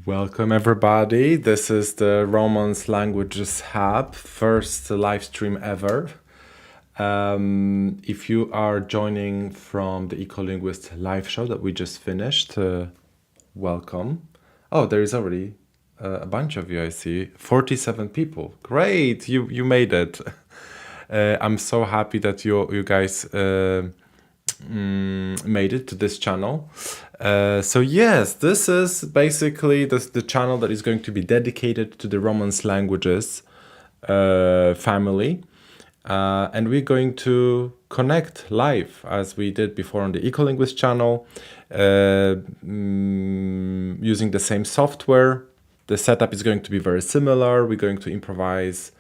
Welcome, everybody. This is the Romance Languages Hub, first live stream ever. If you are joining from the Ecolinguist live show that we just finished, welcome. Oh, there is already a bunch of you, I see. 47 people. Great, you made it. I'm so happy that you guys made it to this channel. So yes, this is basically the channel that is going to be dedicated to the Romance languages family. And we're going to connect live as we did before on the Ecolinguist channel, using the same software. The setup is going to be very similar. We're going to improvise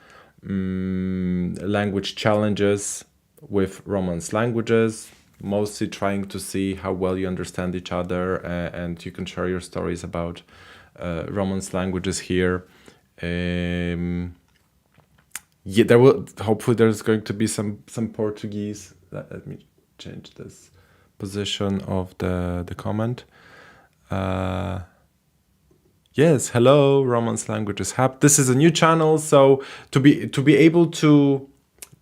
language challenges with Romance languages, mostly trying to see how well you understand each other, and you can share your stories about Romance languages here. Yeah, hopefully there's going to be some Portuguese. Let me change this position of the comment. Yes, hello, Romance Languages Hub. This is a new channel, so to be able to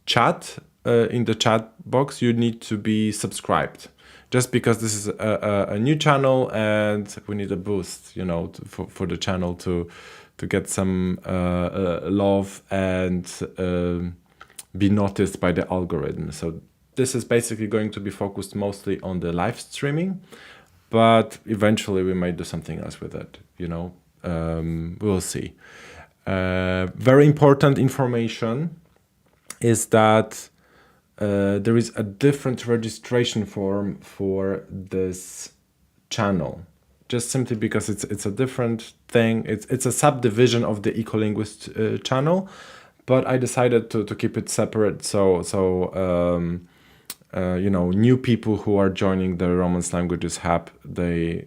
chat in the chat box, you need to be subscribed. Just because this is a new channel and we need a boost, for the channel to get some love and be noticed by the algorithm. So this is basically going to be focused mostly on the live streaming, but eventually we might do something else with it. We'll see. Very important information is that there is a different registration form for this channel, just simply because it's a different thing. It's a subdivision of the Ecolinguist channel, but I decided to keep it separate. So new people who are joining the Romance Languages Hub, they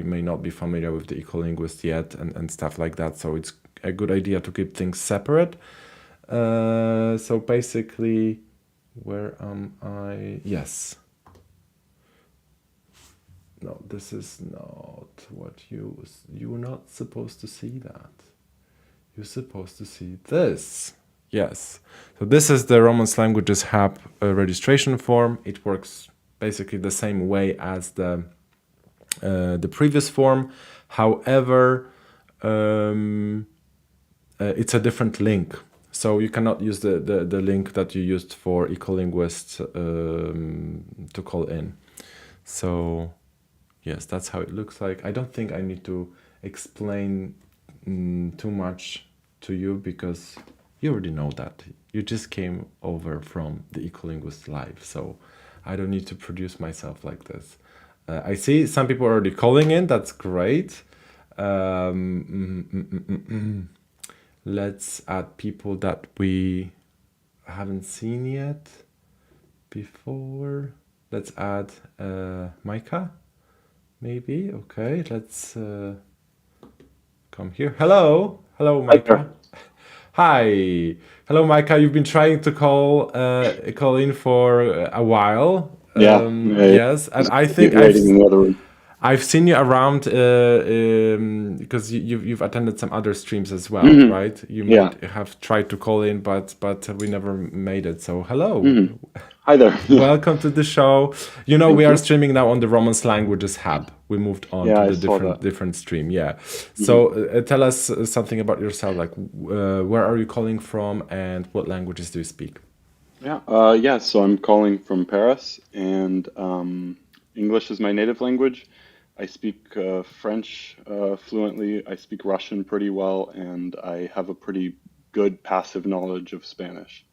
may not be familiar with the Ecolinguist yet and stuff like that. So it's a good idea to keep things separate. So basically, where am I? Yes. No, this is not what you're not supposed to see that. You're supposed to see this. Yes. So this is the Romance Languages Hub registration form. It works basically the same way as the previous form. However, it's a different link. So you cannot use the link that you used for Ecolinguist to call in. So yes, that's how it looks like. I don't think I need to explain too much to you because you already know that. You just came over from the Ecolinguist live, so I don't need to produce myself like this. I see some people are already calling in. That's great. Let's add people that we haven't seen yet before. Let's add Micah, maybe. Okay, let's come here. Hello, Micah. Hi, hello, Micah. You've been trying to call in for a while. Yeah. Yes, and I think I've seen you around because you've attended some other streams as well, right? You might have tried to call in, but we never made it. So hello. Hi there. Welcome to the show. We are streaming now on the Romance Languages Hub. We moved on to the different stream. Yeah. So tell us something about yourself. Like, where are you calling from, and what languages do you speak? Yeah. So I'm calling from Paris, and English is my native language. I speak French fluently. I speak Russian pretty well, and I have a pretty good passive knowledge of Spanish.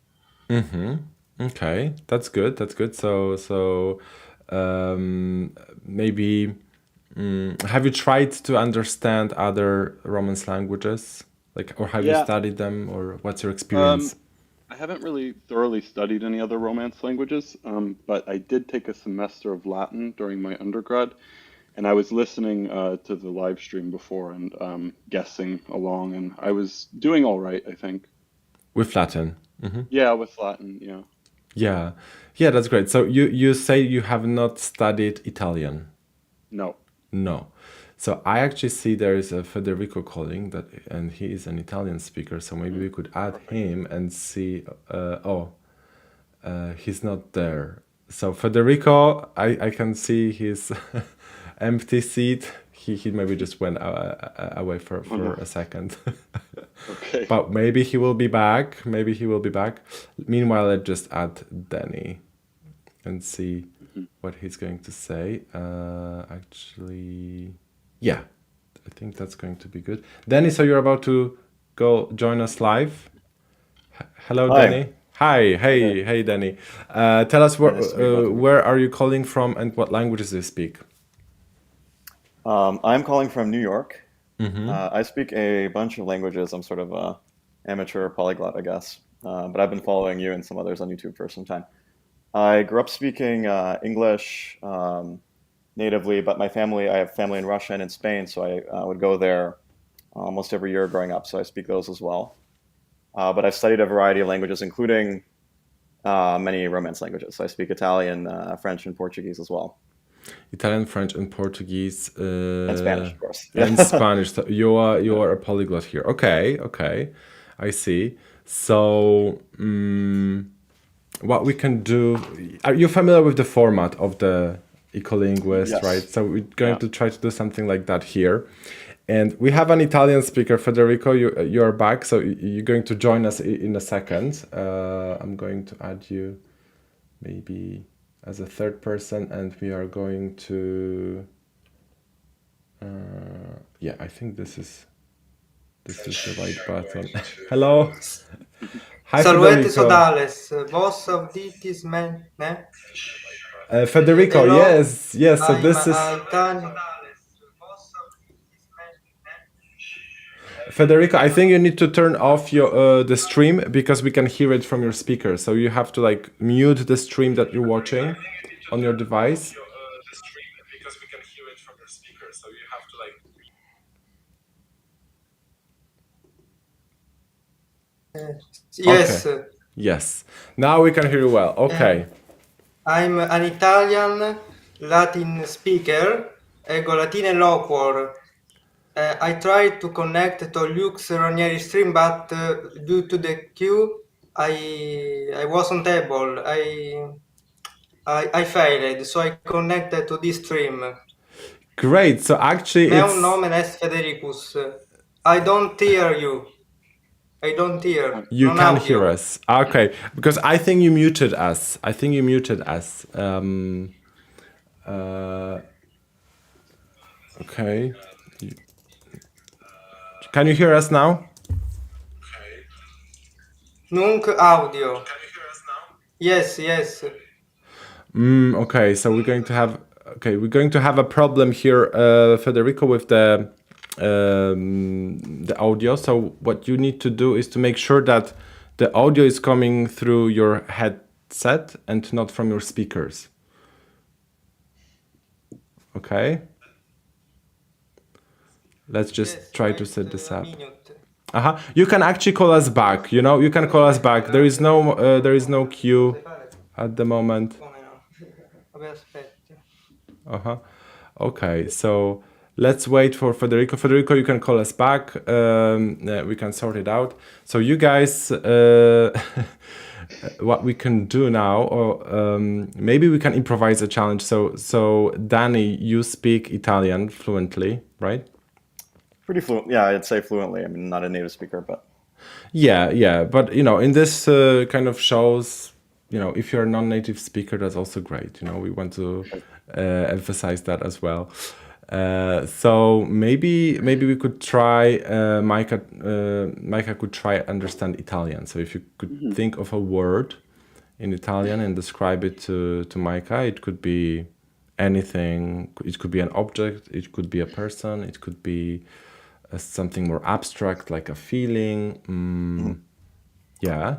Okay, that's good. That's good. So maybe have you tried to understand other Romance languages, or have you studied them, or what's your experience? I haven't really thoroughly studied any other Romance languages, but I did take a semester of Latin during my undergrad, and I was listening to the live stream before and guessing along, and I was doing all right, I think. With Latin. Yeah, with Latin, yeah. Yeah, that's great. So you say you have not studied Italian? No. No. So I actually see there is a Federico calling that, and he is an Italian speaker. So maybe we could add him and see. He's not there. So Federico, I can see his empty seat. He maybe just went away for no. a second. Okay. But maybe he will be back. Maybe he will be back. Meanwhile, let's just add Danny and see what he's going to say. Actually, yeah, I think that's going to be good. Danny, so you're about to go join us live. Hello, Hi. Danny. Hi, hey, hey, Danny. Tell us Nice to meet both of you. where are you calling from and what languages do you speak? I'm calling from New York. I speak a bunch of languages. I'm sort of a amateur polyglot, I guess. But I've been following you and some others on YouTube for some time. I grew up speaking English natively, but I have family in Russia and in Spain, so I would go there almost every year growing up, so I speak those as well. But I've studied a variety of languages, including many Romance languages. So I speak Italian, French, and Portuguese as well, Italian, French, and Portuguese, and Spanish, of course. and Spanish. So you are a polyglot here. Okay, okay, I see. So what we can do? Are you familiar with the format of the Ecolinguist, Yes. right? So we're going Yeah. to try to do something like that here. And we have an Italian speaker, Federico. You're back, so you're going to join us in a second. I'm going to add you maybe as a third person, and we are going to. Yeah, I think this is the right button. Hello, hi Salutati Federico. sodales, vos auditis me, ne? Federico, Hello, yes, yes. So I'm this is Italian. Federico. I think you need to turn off your the stream because we can hear it from your speaker. So you have to like mute the stream that you're watching on your device. Yes, Yes. Now we can hear you well. Okay. I'm an Italian Latin speaker, ego Latine loquor. I tried to connect to Lux Ranieri stream, but due to the queue, I wasn't able. I failed, so I connected to this stream. Great. So actually Meu it's nomen est Federicus. I don't hear you. I don't hear. you Non can audio. hear us. Okay. Because I think you muted us. I think you muted us. Okay. Can you hear us now? Nunc audio. Yes, yes. Okay, so we're going to have a problem here, Federico, with the audio. So what you need to do is to make sure that the audio is coming through your headset and not from your speakers. Okay. Let's just Yes, try to wait set this a up. minute. You can actually call us back. You know, you can call us back. There is no queue at the moment. Come no? Vabbè, aspetta. Okay, so let's wait for Federico. Federico, you can call us back. We can sort it out. So you guys, what we can do now, or maybe we can improvise a challenge. So Danny, you speak Italian fluently, right? Pretty fluent. Yeah, I'd say fluently. I mean, not a native speaker, but Yeah, but in this kind of shows, if you're a non-native speaker, that's also great. We want to emphasize that as well. So maybe we could try. Micah could try understand Italian. So if you could think of a word in Italian and describe it to Micah, it could be anything. It could be an object. It could be a person. It could be something more abstract, like a feeling. Yeah.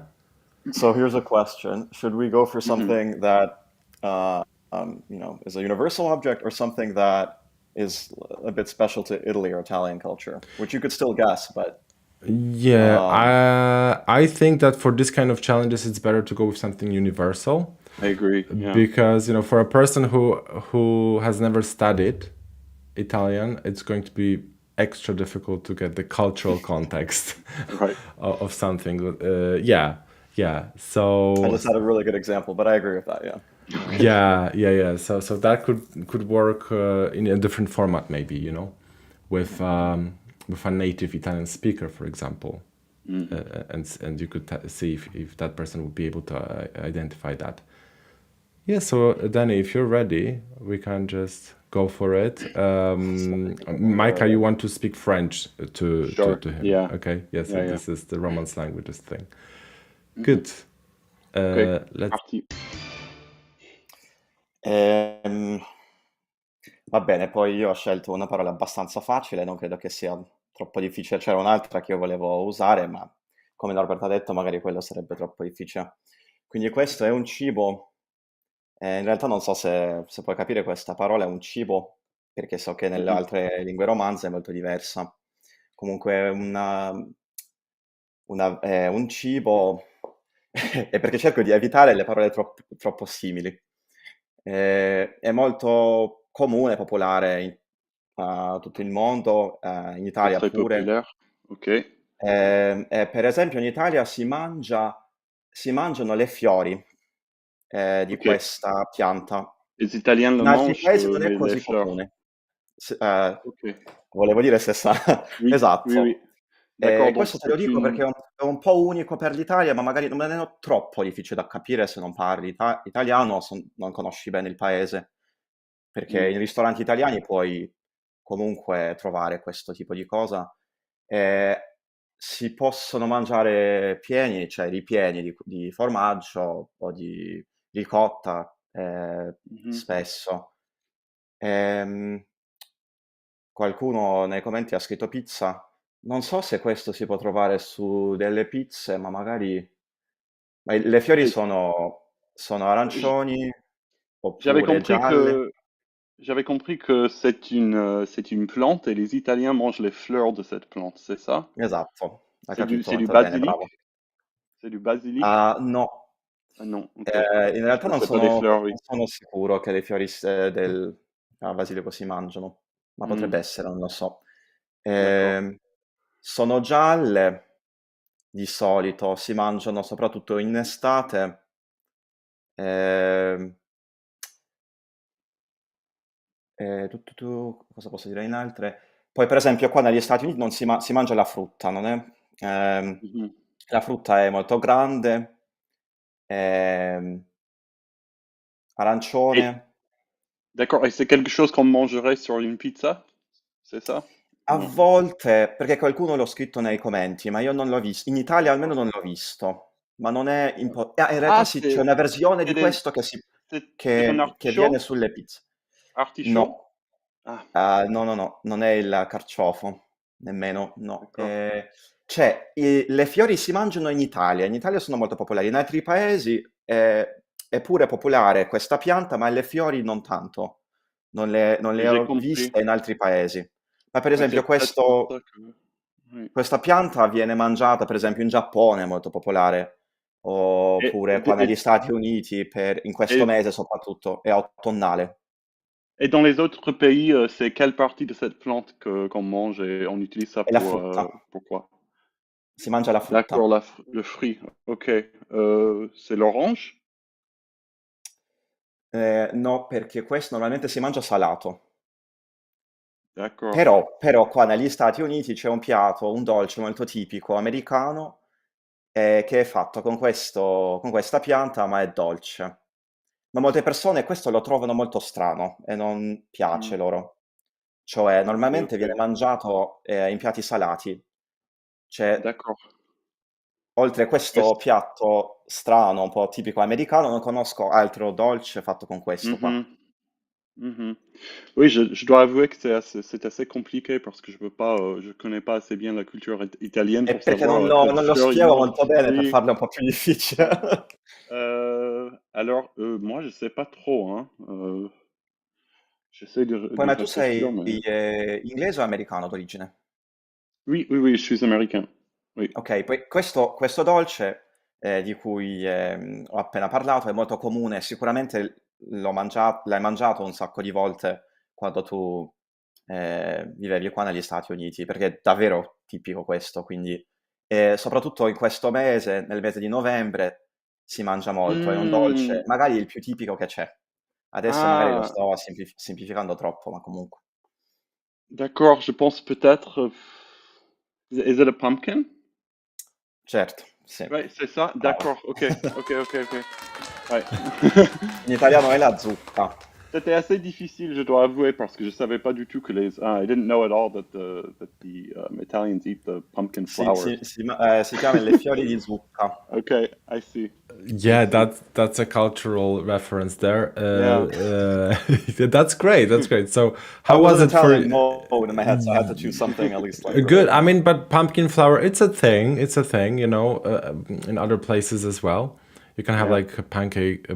So here's a question. Should we go for something that is a universal object, or something that is a bit special to Italy or Italian culture, which you could still guess, but Yeah, I think that for this kind of challenges, it's better to go with something universal I agree. Yeah. because for a person who has never studied Italian, it's going to be extra difficult to get the cultural context Right. of something. Yeah. I So just had a really good example, but I agree with that. Yeah. Okay. yeah. So that could work in a different format, maybe, with a native Italian speaker, for example, and you could see if that person would be able to identify that. Yeah. So Danny, if you're ready, we can just go for it. Micah, you want to speak French Sure. to him? Yeah. Okay. Yeah. So Yeah, yeah. this is the Romance languages thing. Good. Ok, Let's. parti. Va bene, poi io ho scelto una parola abbastanza facile, non credo che sia troppo difficile. C'era un'altra che io volevo usare, ma come Norbert ha detto, magari quello sarebbe troppo difficile. Quindi questo è un cibo. In realtà non so se puoi capire questa parola, è un cibo, perché so che nelle altre lingue romanze è molto diversa. Comunque è un cibo, e perché cerco di evitare le parole troppo simili. È molto comune, popolare a tutto il mondo, in C'est Italia très pure. populaire. Ok. Per esempio in Italia si mangiano le fiori di Ok. questa pianta. Les Italiens le In altri mangent, paesi non è les così fleurs. comune. Ok. Volevo dire stessa Oui, oui, oui. esatto. D'accord, donc Questo te lo c'est dico perché une... è un po' unico per l'Italia, ma magari non è troppo difficile da capire se non parli italiano o non conosci bene il paese, perché Mm. in ristoranti italiani puoi comunque trovare questo tipo di cosa. Ehm, Si possono mangiare pieni, cioè ripieni di formaggio o di ricotta, Mhm. spesso. Ehm, Qualcuno nei commenti ha scritto pizza. Non so se questo si può trovare su delle pizze, ma le fiori Et sono j- arancioni J'avais oppure compris gialle. que c'est une plante et les Italiens mangent les fleurs de cette plante, c'est ça? Esatto, hai capito C'est du molto bene, bravo. basilic? C'est du basilic? Ah, no. Ah non, ok. In Je realtà non pensais pas des sono fleurs, non oui. sono sicuro che le fiori del basilico si mangiano, ma Hmm, potrebbe essere, non lo so. d'accord. Ehm, Sono gialle, di solito, si mangiano soprattutto in estate. Ehm, cosa posso dire in altre? Poi per esempio qua negli Stati Uniti non si mangia la frutta, non è? Mhm. La frutta è molto grande, ehm, Et arancione. d'accord, et c'est quelque chose qu'on mangerait sur une pizza? C'est ça? A Non. volte, perché qualcuno l'ho scritto nei commenti, ma io non l'ho in Italia almeno D'accord. non l'ho visto, ma non è in realtà Ah, sì, c'è una versione di c'est des- questo c'est un che viene artichaut? sulle pizze. Artichaut? No. Ah, No, non è il carciofo, nemmeno, no. d'accord. Le fiori si mangiano in Italia sono molto popolari, in altri paesi è pure popolare questa pianta, ma le fiori non tanto. Non Et le j'ai ho compris. viste in altri paesi. Ma per Ouais, c'est esempio peut-être pour ça que... Oui. questa pianta viene mangiata, per esempio in Giappone è molto popolare, Et, oppure qua negli et, Stati Uniti in questo et, mese soprattutto, è autunnale. et dans les autres pays, c'est quelle partie de cette plante qu'on mange et on utilise ça È la frutta. pour quoi? Si mangia la D'accord, frutta. le fruit. Ok. C'est l'orange? No, perché questo normalmente si mangia salato. D'accord. Però qua negli Stati Uniti c'è un piatto, un dolce molto tipico americano, che è fatto con questa pianta, ma è dolce. Ma molte persone questo lo trovano molto strano e non Hmm. piace loro. Cioè, Ok, normalmente ok. viene mangiato, in piatti salati. Cioè, D'accord. oltre a Ouais, questo piatto strano, un po' tipico americano, non conosco altro dolce fatto con questo qua. mhm, mhm. Oui, je dois avouer que c'est assez compliqué parce que je connais pas assez bien la culture italienne E pour perché savoir quelle non lo fleur ils spiego mangent. molto bene per Oui. farlo un po' più difficile. Alors, moi, je sais pas trop, hein. J'essaie Poi de ma tu réfléchir, sei, mais... inglese o americano d'origine? Oui, oui, oui, je suis américain. Oui. Okay, poi questo dolce, di cui, ho appena parlato è molto comune, sicuramente l'hai mangiato un sacco di volte quando tu vivevi qua negli Stati Uniti, perché è davvero tipico questo, quindi soprattutto in questo mese, nel mese di novembre, si mangia molto, è un dolce, magari il più tipico che c'è. Adesso magari lo Ah, sto semplificando troppo, ma comunque. d'accord, je pense peut-être. Is it a pumpkin? Certo, sì. Ouais, c'est ça? Bravo. D'accord, ok, ok, ok, ok. Ouais. In italiano è la zucca. C'était assez difficile, je dois avouer, parce que je savais pas du tout que les. I didn't know at all that the Italians eat the pumpkin flowers. Si chiama le fiori di zucca. Okay, I see. Yeah, that's a cultural reference there. Yeah. That's great. That's great. So, I how was was in it for Italian mode in my head, so I had to choose something at least like good? related. I mean, but pumpkin flour, it's a thing. It's a thing, you know, in other places as well. You can have Yeah. like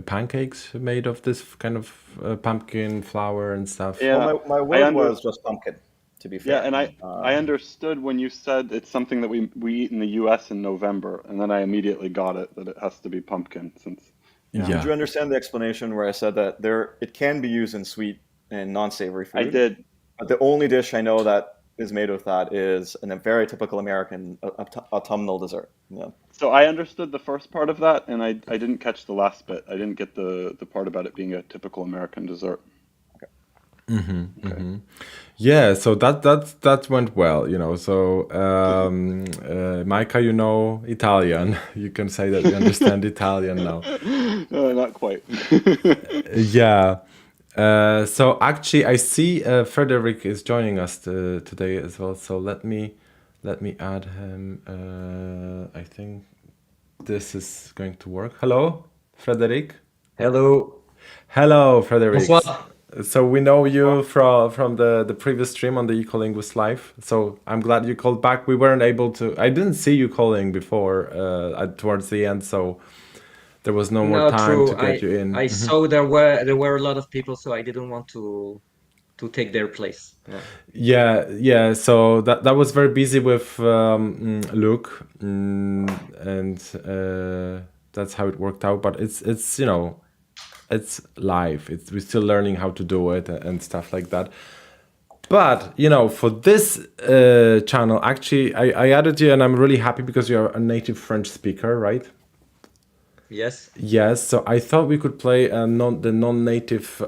pancakes made of this kind of pumpkin flour and stuff. Yeah. Well, my I word under- was just pumpkin, to be Yeah, fair. and I understood when you said it's something that we eat in the US in November, and then I immediately got it that it has to be pumpkin since. Yeah. Did you understand the explanation where I said that it can be used in sweet and non-savory food? I did. But the only dish I know that is made with that is a very typical American autumnal dessert. Yeah. So I understood the first part of that, and I didn't catch the last bit. I didn't get the part about it being a typical American dessert. Yeah, so that went well, you know. So Micah, you know Italian. You can say that you understand Italian now. Not quite. Yeah. So actually, I see Frederick is joining us today as well. So let me add him. I think this is going to work. Hello, Frederick. Hello. Hello, Frederick. Bonsoir. So we know you from the previous stream on the Ecolinguist Live. So I'm glad you called back. We weren't able to. I didn't see you calling before towards the end, so there was no more No, time true. to get you in. I saw there were a lot of people, so I didn't want to take their place. Yeah. Yeah. So that was very busy with Luke, and that's how it worked out. But it's you know, it's live. We're still learning how to do it and stuff like that. But you know, for this channel, actually, I added you, and I'm really happy because you're a native French speaker, right? Yes. Yes, so I thought we could play the non-native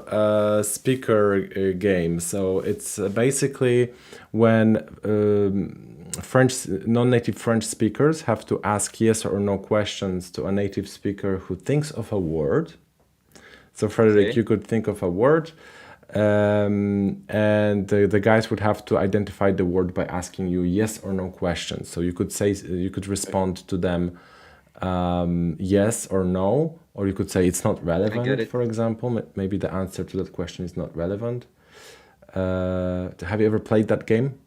speaker game. So it's basically when non-native French speakers have to ask yes or no questions to a native speaker who thinks of a word. So Frederick, Okay. you could think of a word, and the guys would have to identify the word by asking you yes or no questions. So you could respond to them yes or no, or you could say it's not relevant, it. for example. Maybe the answer to that question is not relevant. Have you ever played that game?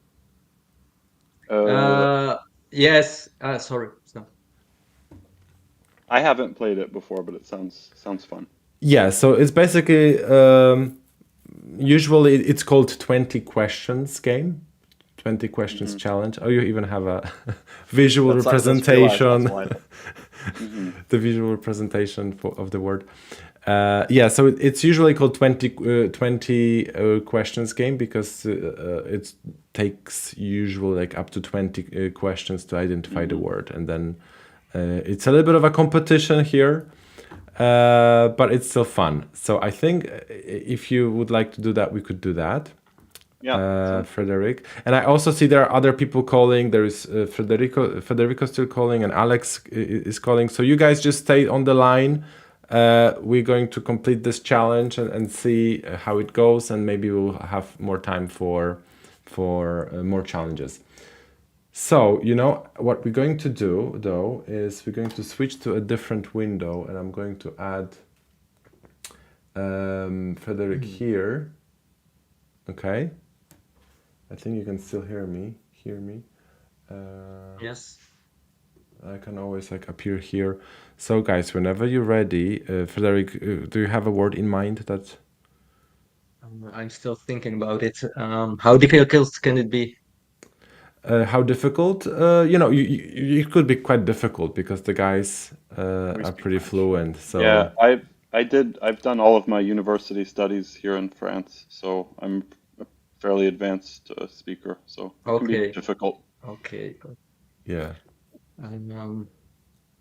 Yes. Sorry. No. I haven't played it before, but it sounds fun. Yeah, so it's basically usually it's called 20 questions game, 20 questions challenge. Oh, you even have a visual representation. The visual representation of the word. Yeah, so it's usually called 20 questions game because it takes usually like up to 20 questions to identify the word, and then it's a little bit of a competition here, but it's still fun. So I think if you would like to do that, we could do that. Yeah. Frederick, and I also see there are other people calling. There is Federico still calling, and Alex is calling. So you guys just stay on the line. We're going to complete this challenge and see how it goes, and maybe we'll have more time for more challenges. So you know what we're going to do though is we're going to switch to a different window, and I'm going to add Frederick here. Okay. I think you can still hear me. Yes. I can always like appear here. So guys, whenever you're ready, Frederick, do you have a word in mind that? I'm still thinking about it. How difficult can it be? How difficult? You know, it could be quite difficult because the guys are pretty fluent. So Yeah, I've done all of my university studies here in France, so I'm fairly advanced speaker, so it can be Okay. difficult. Okay. Yeah.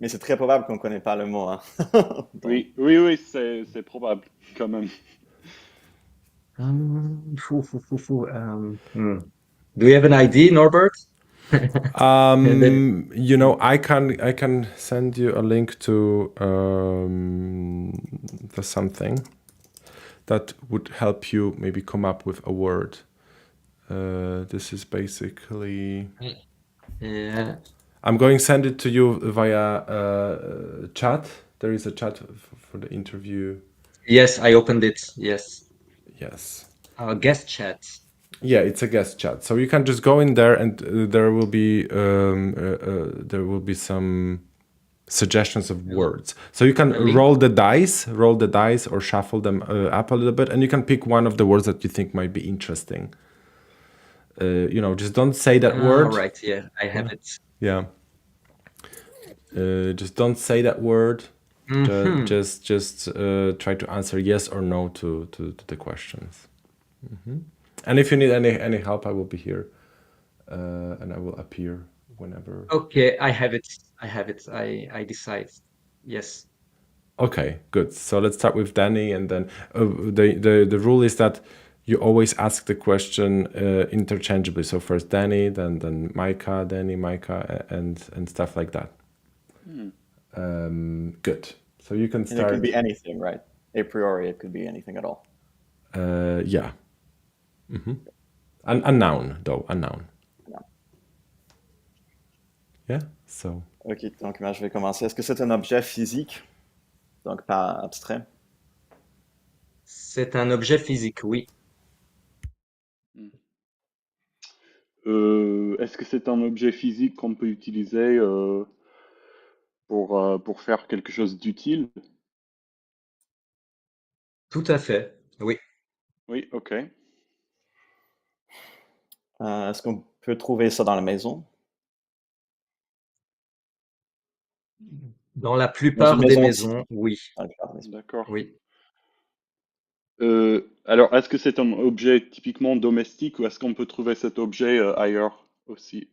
Mais c'est très probable qu'on ne connaît pas le mot. Hein. Donc, Oui, c'est probable quand même. Do you have an ID, Norbert? And then, You know, I can send you a link to the something that would help you maybe come up with a word. This is basically. yeah. I'm going to send it to you via chat. There is a chat for the interview. Yes, I opened it. Yes. Yes. Guest chat. Yeah, it's a guest chat. So you can just go in there, and there will be some suggestions of words. So you can Really? roll the dice, or shuffle them up a little bit, and you can pick one of the words that you think might be interesting. You know, just don't say that word. Right. Yeah, I have it. Yeah. Just don't say that word. Mhm. Just try to answer yes or no to the questions. And if you need any help, I will be here, and I will appear whenever. Okay, I have it. I decide. Yes. Okay, good. So let's start with Danny, and then the rule is that you always ask the question interchangeably. So first Danny, then Micah, Danny, Micah, and stuff like that. Good. So you can and it start. could be anything, right? A priori, it could be anything at all. Yeah. A noun, though. A noun. Yeah. Yeah. So. Ok, donc moi, je vais commencer. Est-ce que c'est un objet physique? Donc pas abstrait. C'est un objet physique, oui. Est-ce que c'est un objet physique qu'on peut utiliser pour faire quelque chose d'utile? Tout à fait. Oui. Oui, ok. Est-ce qu'on peut trouver ça dans la maison? Dans la Dans une plupart des maison maisons, oui. Dans la plupart des maisons. D'accord. Oui. Alors, est-ce que c'est un objet typiquement domestique ou est-ce qu'on peut trouver cet objet ailleurs aussi?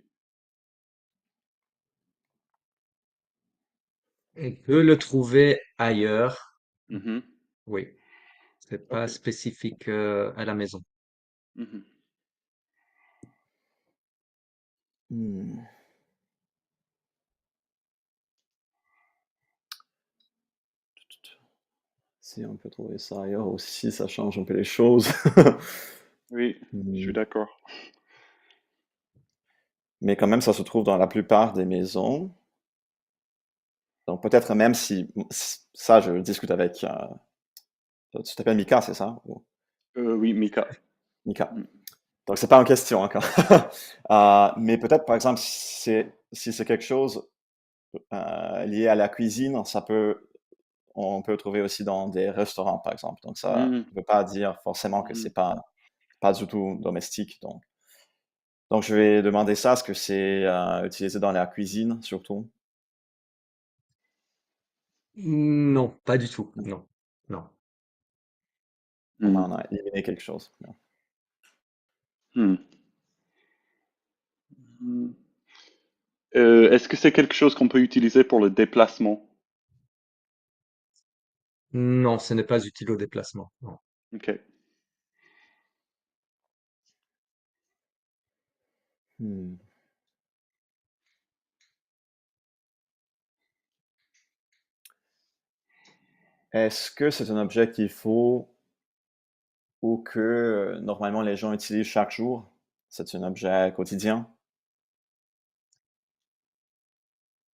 On peut le trouver ailleurs. Mhm, Oui. C'est pas ok. spécifique à la maison. Mhm. Hmm. Si on peut trouver ça ailleurs aussi, ça change un peu les choses. Oui, je suis d'accord. Mais quand même, ça se trouve dans la plupart des maisons. Donc peut-être même si ça, je discute avec. Tu t'appelles Mika, c'est ça? Oui, Mika. Mika. Mm. Donc c'est pas en question encore. Mais peut-être par exemple si c'est quelque chose lié à la cuisine, on peut trouver aussi dans des restaurants par exemple. Donc ça Mhm, ne veut pas dire forcément que c'est pas du tout domestique. Donc je vais demander ça, est-ce que c'est utilisé dans la cuisine surtout? Non, pas du tout. Non. Non. Non. On mhm, en a éliminé quelque chose. Non. mhm. Mhm. Est-ce que c'est quelque chose qu'on peut utiliser pour le déplacement? Non, ce n'est pas utile au déplacement. Non. Ok. Hmm. Est-ce que c'est un objet qu'il faut ou que normalement les gens utilisent chaque jour? C'est un objet quotidien?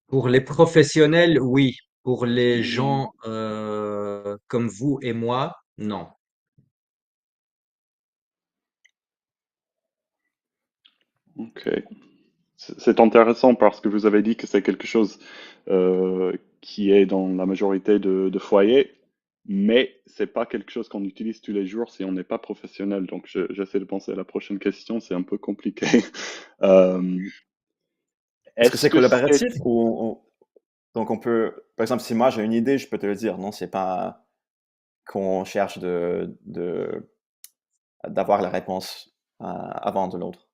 Pour les professionnels, oui. Pour les Mhm, gens comme vous et moi, non. ok. C'est intéressant parce que vous avez dit que c'est quelque chose qui est dans la majorité de foyers, mais c'est pas quelque chose qu'on utilise tous les jours si on n'est pas professionnel. Donc j'essaie de penser à la prochaine question, c'est un peu compliqué. Euh, Est-ce que est-ce c'est que c'est... collaboratif ou donc on peut par exemple, si moi j'ai une idée, je peux te le dire, non? C'est pas qu'on cherche d'avoir la réponse avant de l'autre.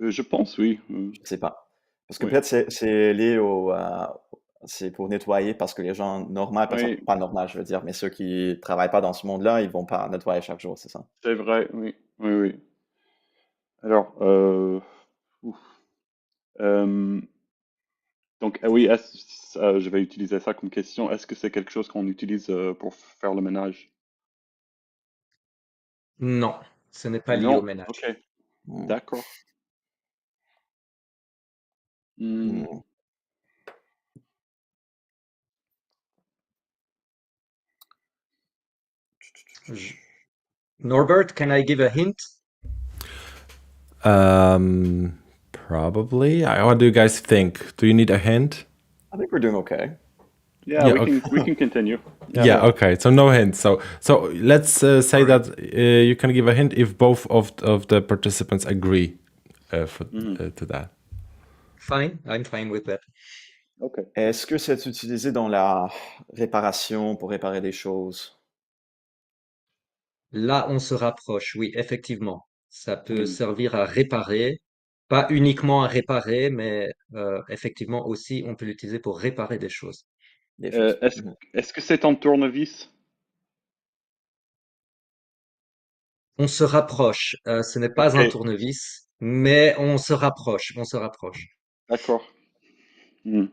Je pense, oui. Je sais pas. Parce que Oui, peut-être c'est lié c'est pour nettoyer parce que les gens normaux, personne, oui, pas normal, je veux dire, mais ceux qui travaillent pas dans ce monde-là, ils vont pas nettoyer chaque jour, c'est ça? c'est vrai, oui, oui, oui. Alors, ouf. Euh, donc, oui, je vais utiliser ça comme question. Est-ce que c'est quelque chose qu'on utilise pour faire le ménage? Non, ce n'est pas lié au Non, ok, ménage. Hmm. d'accord. Hmm, Hmm. Je- Norbert, can I give a hint? Probably. What do you guys think? Do you need a hint? I think we're doing okay. yeah, Yeah. Okay. we can continue. Yeah, Yeah. yeah. Okay. So no hint. So let's say Sorry. that you can give a hint if both of the participants agree Mhm. to that. Fine, I'm fine with that. Ok. Est-ce que c'est utilisé dans la réparation pour réparer des choses? Là, on se rapproche, oui, effectivement. Ça peut Hmm. servir à réparer, pas uniquement à réparer, mais effectivement aussi, on peut l'utiliser pour réparer des choses. Des choses. Est-ce Mhm. est-ce que c'est un tournevis? On se rapproche. Ce n'est Ok, pas un tournevis, mais on se rapproche, on se rapproche. d'accord. Hmm.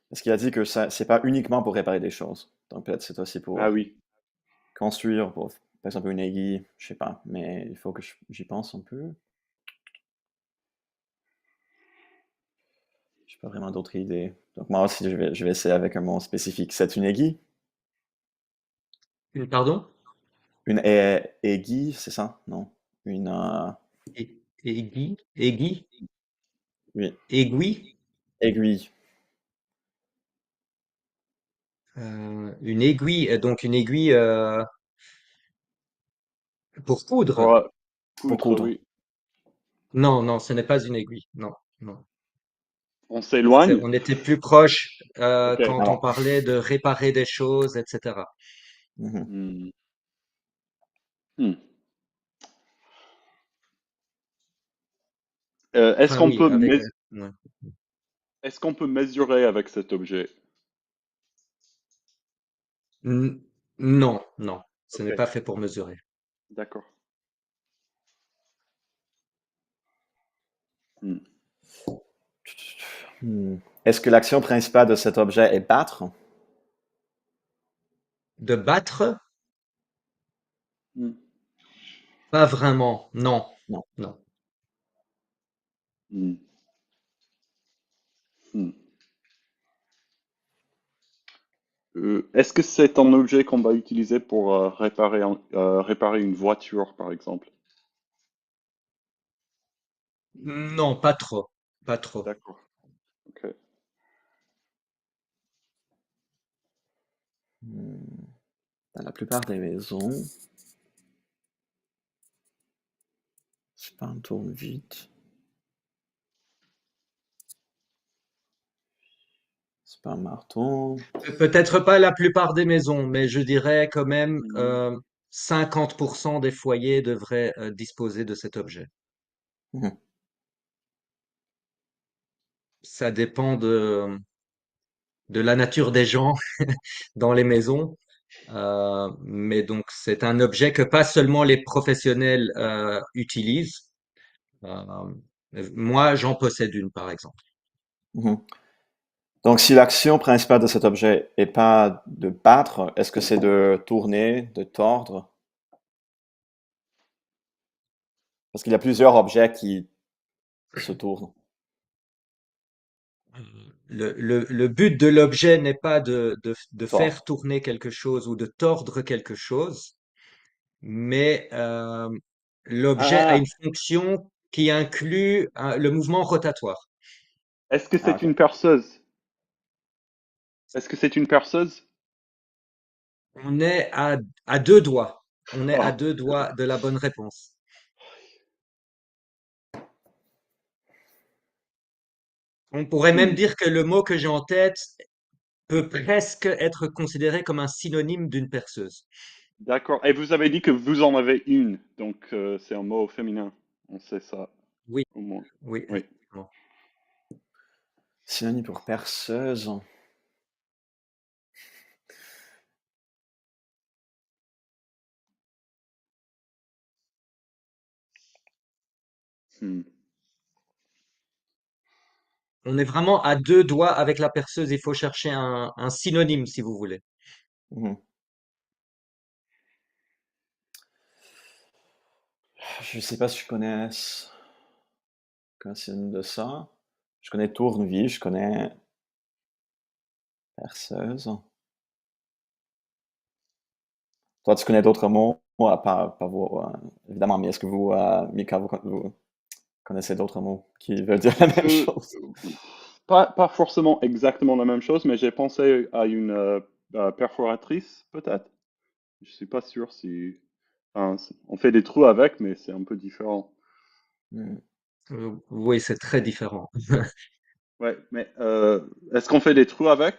Parce qu'il a dit que ça, c'est pas uniquement pour réparer des choses. Donc peut-être c'est aussi Ah pour oui. construire, pour, par exemple, une aiguille, je sais pas, mais il faut que j'y pense un peu. J'ai pas vraiment d'autres idées. Donc moi aussi, je vais essayer avec un mot spécifique. C'est une aiguille? Pardon? Une aiguille, c'est ça? Non. Une, Aiguille, aiguille, oui, aiguille, aiguille. une aiguille, donc une aiguille pour coudre. Pour Pour coudre, coudre. oui. Non, non, ce n'est pas une aiguille. Non, non. On s'éloigne? On était plus proche Ok. quand on Alors, parlait de réparer des choses, etc. mhm. Hmm. Hmm. Enfin oui, avec. Ouais. Est-ce qu'on peut mesurer avec cet objet? N- Non, non, ce Ok, n'est pas fait pour mesurer. d'accord. Hmm. Hmm. Est-ce que l'action principale de cet objet est battre? De battre, Hmm. pas vraiment. Non, Non. non. Hmm. Hmm. Est-ce que c'est un objet qu'on va utiliser pour réparer une voiture, par exemple? Non, pas trop, pas trop. D'accord. Ok. Hmm. Dans la plupart des maisons, c'est pas un tourne-vite. C'est pas un marteau. Peut-être pas la plupart des maisons, mais je dirais quand même Hmm. 50% des foyers devraient disposer de cet objet. Mhm. Ça dépend de la nature des gens dans les maisons. Mais donc, c'est un objet que pas seulement les professionnels utilisent. Euh, Moi, j'en possède une, par exemple. Mhm. Donc, si l'action principale de cet objet est pas de battre, est-ce que c'est de tourner, de tordre? Parce qu'il y a plusieurs objets qui se tournent. Le but de l'objet n'est pas de Tordre. faire tourner quelque chose ou de tordre quelque chose, mais l'objet a Ah, une fonction qui inclut le mouvement rotatoire. Est-ce que ah, c'est ok. une perceuse? Est-ce que c'est une perceuse? On est à deux doigts. On est à Oh. deux doigts de la bonne réponse. On pourrait même Hmm. dire que le mot que j'ai en tête peut presque être considéré comme un synonyme d'une perceuse. D'accord. Et vous avez dit que vous en avez une, donc c'est un mot féminin. On sait ça, Oui, au moins. oui, Oui. effectivement. Synonyme pour perceuse. Hmm. On est vraiment à deux doigts avec la perceuse. Il faut chercher un synonyme si vous voulez. Mhm. Je sais pas si je connais un synonyme de ça. Je connais tournevis, je connais perceuse. Toi, tu connais d'autres mots? Pas vous, évidemment, mais est-ce que vous, Mika, vous connaissez d'autres mots qui veulent dire la même Je, chose? pas forcément exactement la même chose, mais j'ai pensé à une perforatrice, peut-être. Je suis pas sûr si... Enfin, on fait des trous avec, mais c'est un peu différent. Hmm. Oui, c'est très différent. Ouais, mais est-ce qu'on fait des trous avec?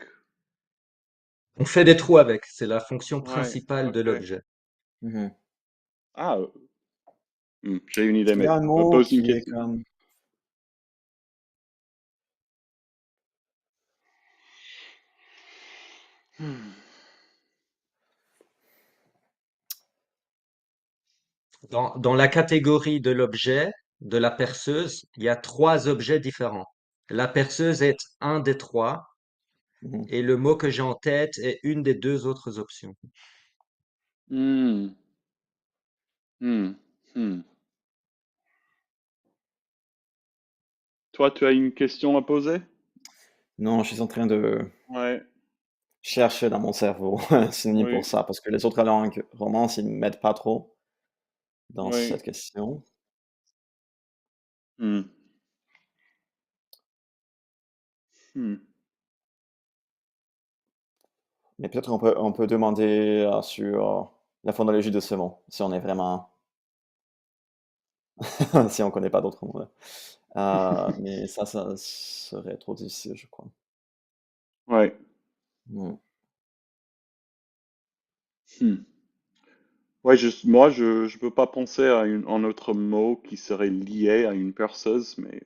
On fait des trous avec. C'est la fonction Ouais, principale de ok. l'objet. Mhm. Ah, j'ai une idée, Est-ce qu'il y mais a un mot pose une qui est question. comme... Hmm. Dans la catégorie de l'objet, de la perceuse, il y a trois objets différents. La perceuse est un des trois Mhm. et le mot que j'ai en tête est une des deux autres options. Hmm. Hmm. Hmm. Toi, tu as une question à poser? Non, je suis en train de Ouais, chercher dans mon cerveau un synonyme pour oui, ça, parce que les autres langues romances, ils ne m'aident pas trop dans oui. cette question. Hmm. Hmm. Mais peut-être on peut demander sur la phonologie de ce mot, si on est vraiment, si on connaît pas d'autres mots. Mais ça serait trop difficile, je crois. Ouais. Hmm. Hmm. Ouais, moi, je peux pas penser à un autre mot qui serait lié à une perceuse, mais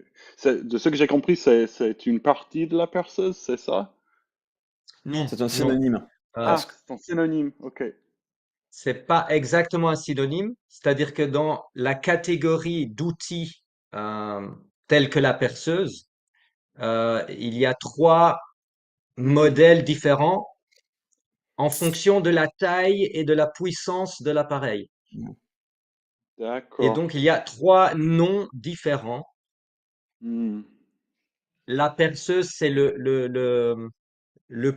de ce que j'ai compris, c'est une partie de la perceuse, c'est ça? Non, C'est un non. synonyme, Ah, presque. c'est un synonyme, ok. C'est pas exactement un synonyme, c'est-à-dire que dans la catégorie d'outils euh, tels que la perceuse, il y a trois modèles différents en fonction de la taille et de la puissance de l'appareil. Hmm. Et D'accord. donc, il y a trois noms différents. Hmm. La perceuse, c'est le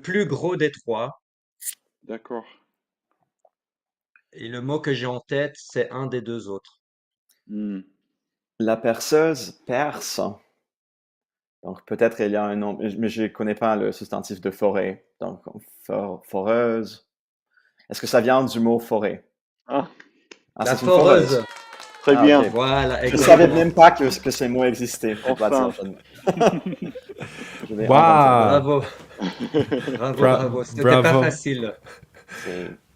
plus gros des trois. D'accord. Et le mot que j'ai en tête, c'est un des deux autres. Hmm. La perceuse perce, donc peut-être il y a un nom, mais je ne connais pas le substantif de forêt. Donc, foreuse. Est-ce que ça vient du mot forêt? Ah, Ah, La c'est une foreuse. foreuse. très Ah, ok. bien. Voilà, Je savais exactement. même pas que ces mots existaient. Bah tiens, Enfin. je vais inventer. Wow. Bravo, bravo, bravo. C'était pas Bravo. facile.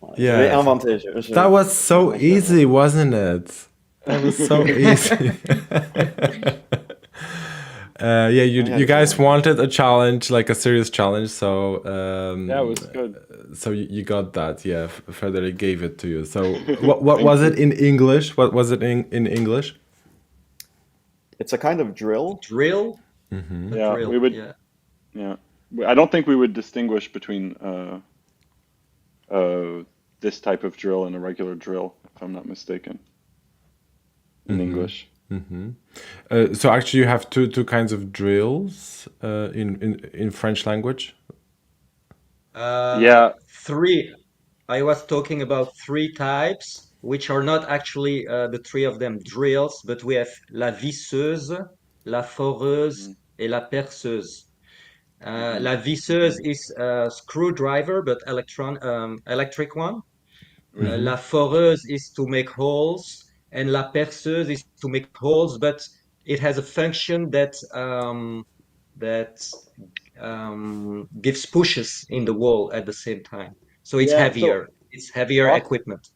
Ouais, je vais Yes. inventer. That was Dans so mon cerveau. easy, wasn't it? That was so easy. Yeah, Ah, il y a you des guys mots. wanted a challenge, like a serious challenge, so Yeah, it was good. you got that. Yeah, Frederick gave it to you. So what Thank was it you. in English? What was it in English? It's a kind of drill. Drill? A Yeah, we drill, would. yeah. Yeah, I don't think we would distinguish between uh, this type of drill and a regular drill, if I'm not mistaken, in English. So actually, you have two kinds of drills in French language. Uh, Yeah. three. I was talking about three types, which are not actually the three of them drills, but we have la visseuse, la foreuse, Mhm, et la perceuse. mhm, La visseuse is a screwdriver, but electric one. oui. La foreuse is to make holes, and la perceuse is to make holes, but it has a function that gives pushes in the wall at the same time. So it's Yeah. So heavier. It's heavier awesome. equipment.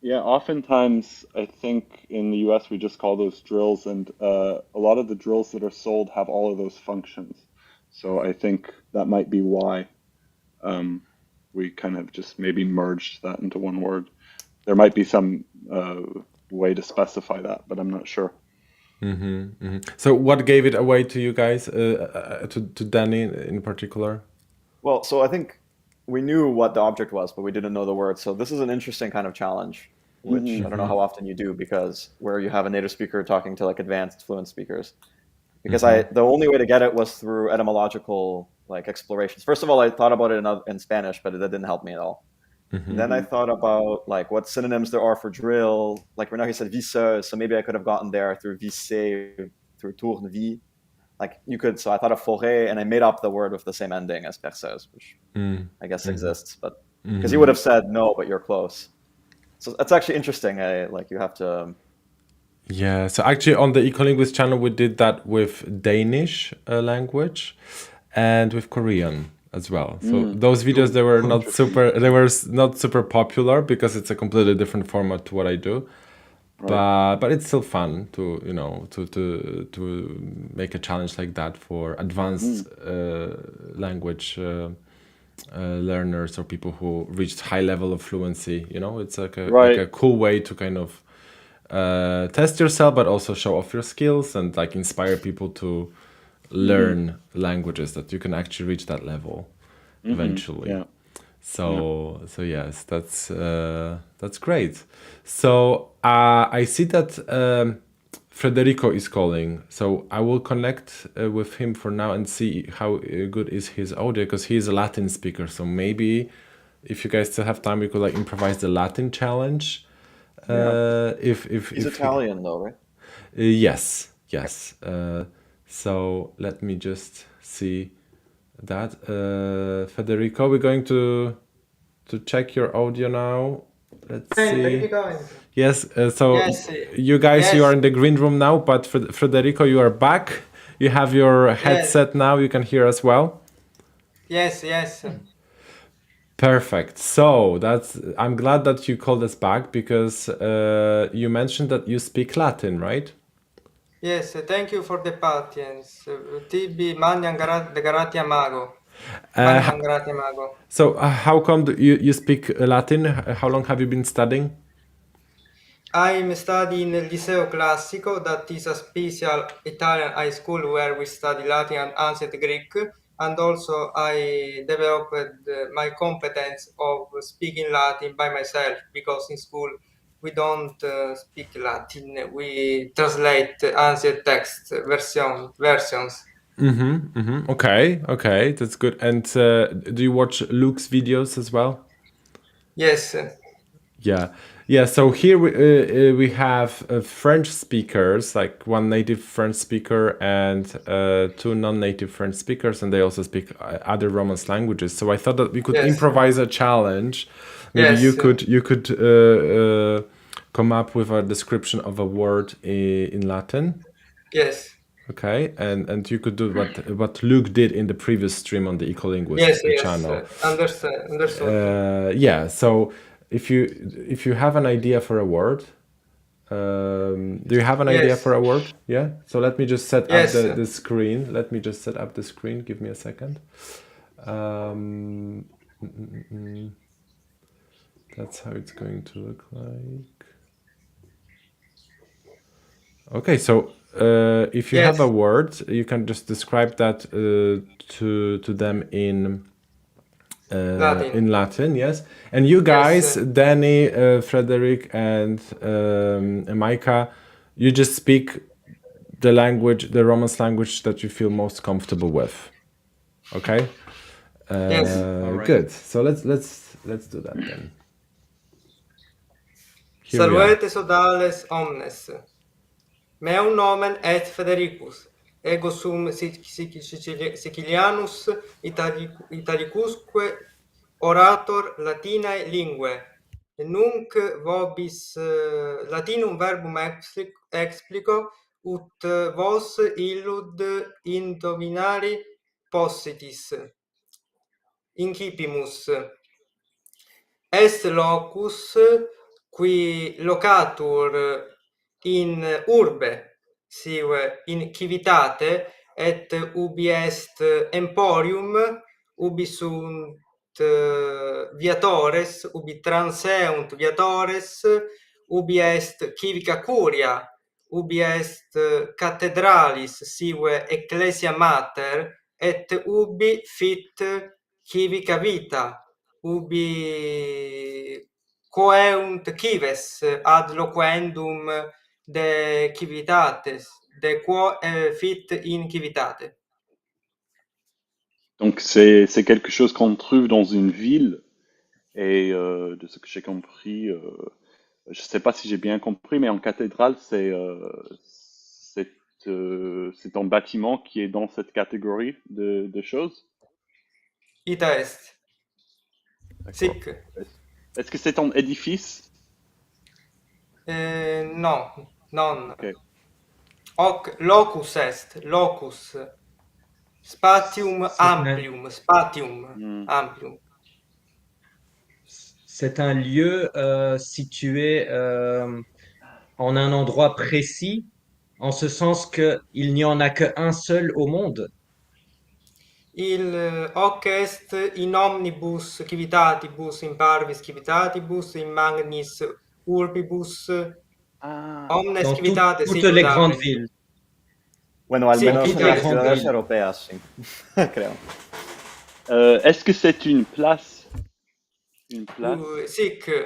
Yeah, oftentimes I think in the US we just call those drills, and a lot of the drills that are sold have all of those functions. So I think that might be why um, we kind of just maybe merged that into one word. There might be some way to specify that, but I'm not sure. So what gave it away to you guys, to Danny in particular? Well, so I think we knew what the object was, but we didn't know the word. So this is an interesting kind of challenge, which I don't know how often you do, because where you have a native speaker talking to like advanced fluent speakers. Because the only way to get it was through etymological like explorations. First of all, I thought about it in Spanish, but that didn't help me at all. And then I thought about like what synonyms there are for drill. Like right now he said visseuse, so maybe I could have gotten there through visser, through tournevis. Like you could, so I thought of forêt, and I made up the word with the same ending as perceuse, which I guess exists, but because he would have said no, but you're close. So that's actually interesting. Like you have to. Yeah, so actually on the Ecolinguist channel we did that with Danish language and with Korean as well. So those videos they were not super popular because it's a completely different format to what I do. But it's still fun to to make a challenge like that for advanced language learners or people who reached high level of fluency. It's like a cool way to kind of test yourself, but also show off your skills and like inspire people to learn languages that you can actually reach that level eventually. Yeah. So yes, that's great. So I see that Federico is calling. So I will connect with him for now and see how good is his audio, because he's a Latin speaker. So maybe if you guys still have time, we could like improvise the Latin challenge. If He's Italian though, right? Yes. So let me just see that. Federico, we're going to check your audio now. Let's see. Yes, so Yes, you guys, yes. you are in the green room now, but Federico, you are back. You have your headset now, you can hear us well. Yes. Perfect. So I'm glad that you called us back, because you mentioned that you speak Latin, right? Yes, thank you for the patience. Tibi mandiam gratia mago. Mandiam gratia mago. So how come you speak Latin? How long have you been studying? I'm studying in Liceo Classico, that is a special Italian high school where we study Latin and ancient Greek, and also I developed my competence of speaking Latin by myself, because in school we don't speak Latin, we translate ancient text versions. Okay, that's good. And do you watch Luke's videos as well? Yes, Yeah. So here we have French speakers, like one native French speaker and two non-native French speakers, and they also speak other Romance languages. So I thought that we could Yes. improvise a challenge. Maybe Yes. you could come up with a description of a word in Latin. yes, Okay, and you could do what Luke did in the previous stream on the Ecolinguist yes, channel. understood. Yeah, so if you have an idea for a word, do you have an idea Yes. for a word? Yeah. So let me just set up Yes. the screen. Let me just set up the screen. Give me a second. That's how it's going to look like. Okay, so if you have Yes. a word, you can just describe that to them in Latin, yes. And you guys, Yes. Danny, Frederick, and Micah, you just speak the language, the Romance language that you feel most comfortable with. Okay. Yes. Alright. Good. So let's do that then. Here we are. Salvete sodales omnes. Meum nomen et Federicus. Ego sum Sicilianus Italicusque orator Latinae lingue. Nunc vobis Latinum verbum explico, ut vos illud indovinari possitis. Incipimus. Est locus qui locatur in urbe, sive in civitate, et ubi est emporium, ubi sunt viatores, ubi transeunt viatores, ubi est civica curia, ubi est cathedralis, sive ecclesia mater, et ubi fit civica vita, ubi coeunt cives ad loquendum de civitates, de quo fit in civitate. Donc c'est quelque chose qu'on trouve dans une ville et de ce que j'ai compris, je sais pas si j'ai bien compris, mais en cathédrale c'est un bâtiment qui est dans cette catégorie de choses. Ita est. D'accord. Sic. Est-ce que c'est un édifice? No, non. Ok. Hoc locus est, locus. Spatium C'est un, amplium, spatium Hmm. amplium. c'est un lieu situé en un endroit précis, en ce sens qu'il n'y en a qu'un seul au monde. Hoc est in omnibus civitatibus, in parvis civitatibus, in magnis urbibus, Ah, omnes Dans civitates toutes sicut les grandes habent. villes. Bueno, al Sí, Dans menos toutes en les las ita grandes ciudades villes. europeas, sí, creo. est-ce que c'est une place? Une place? Sic, Yeah.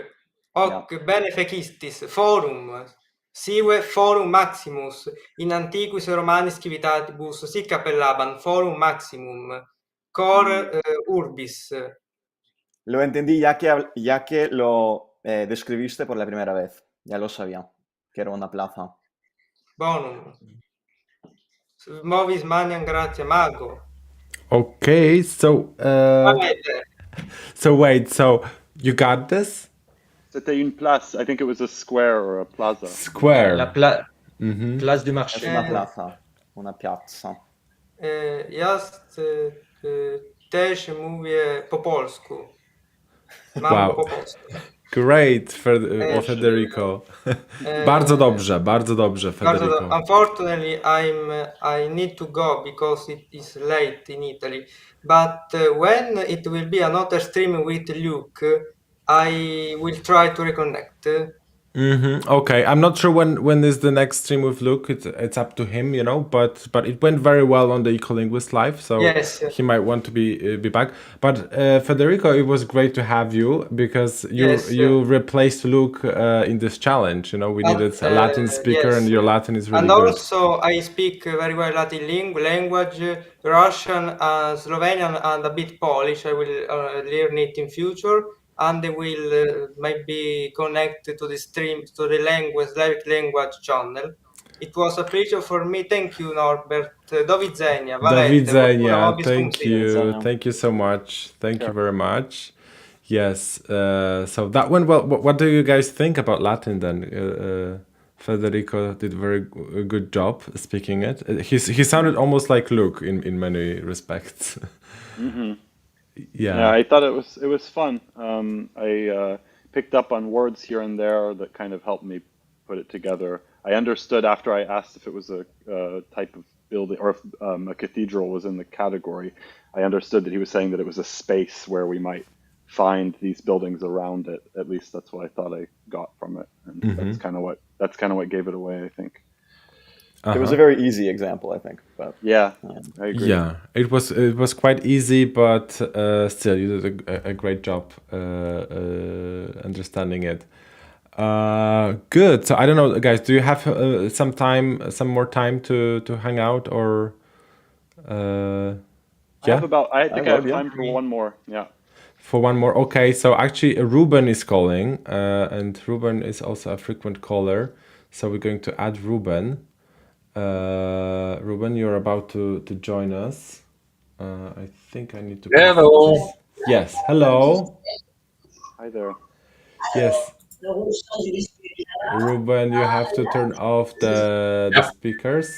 hoc bene fecistis, forum, sive forum maximus, in antiquis Romanis civitatibus, sic appellabant forum maximum, cor Hmm. urbis. Lo entendí ya que lo describiste por la primera vez. Ya lo sabía, que era una plaza. Bonum. Movis maniam gratia mago. Okay, so Amete. so wait, so you got this? C'était une place. I think it was a square or a plaza. La Square. place du Es marché. una plaza, una piazza. Just też mówię po polsku. Mam po Wow. polsku. Great, Proszę. Federico. E, Bardzo dobrze, Bardzo Federico. unfortunately, I need to go because it is late in Italy. But when it will be another stream with Luke, I will try to reconnect. Okay, I'm not sure when is the next stream with Luke. It's up to him, you know. But it went very well on the Ecolinguist live, so Yes. he might want to be back. But Federico, it was great to have you because Yes. you replaced Luke in this challenge. You know, we needed a Latin speaker, yes. and your Latin is really And good. also, I speak very well Latin language, Russian, Slovenian, and a bit Polish. I will learn it in future, and I will maybe connect to the stream, to the Slavic language channel. It was a pleasure for me. Thank you, Norbert. Do widzenia. Do Valete. Fortuna widzenia. vobis cum Thank sit. you. Thank you so much. Thank you Sure. very much. Yes. So that went well. What do you guys think about Latin then? Federico did a very good job speaking it. He sounded almost like Luke in many respects. Yeah, I thought it was fun. I picked up on words here and there that kind of helped me put it together. I understood after I asked if it was a type of building or if a cathedral was in the category. I understood that he was saying that it was a space where we might find these buildings around it. At least that's what I thought I got from it, and that's kind of what gave it away, I think. It was a very easy example, I think. But Yeah, I agree. Yeah, it was quite easy, but still, you did a great job understanding it. Good. So I don't know, guys. Do you have some more time to hang out, or yeah, I think I have yeah. time for one more. Yeah. for one more? Okay. So actually, Ruben is calling, and Ruben is also a frequent caller. So we're going to add Ruben. Ruben, you're about to join us. I think I need to. Hello. Yes. Hello. Hi there. Yes. Ruben, you have to turn off the Yep. speakers.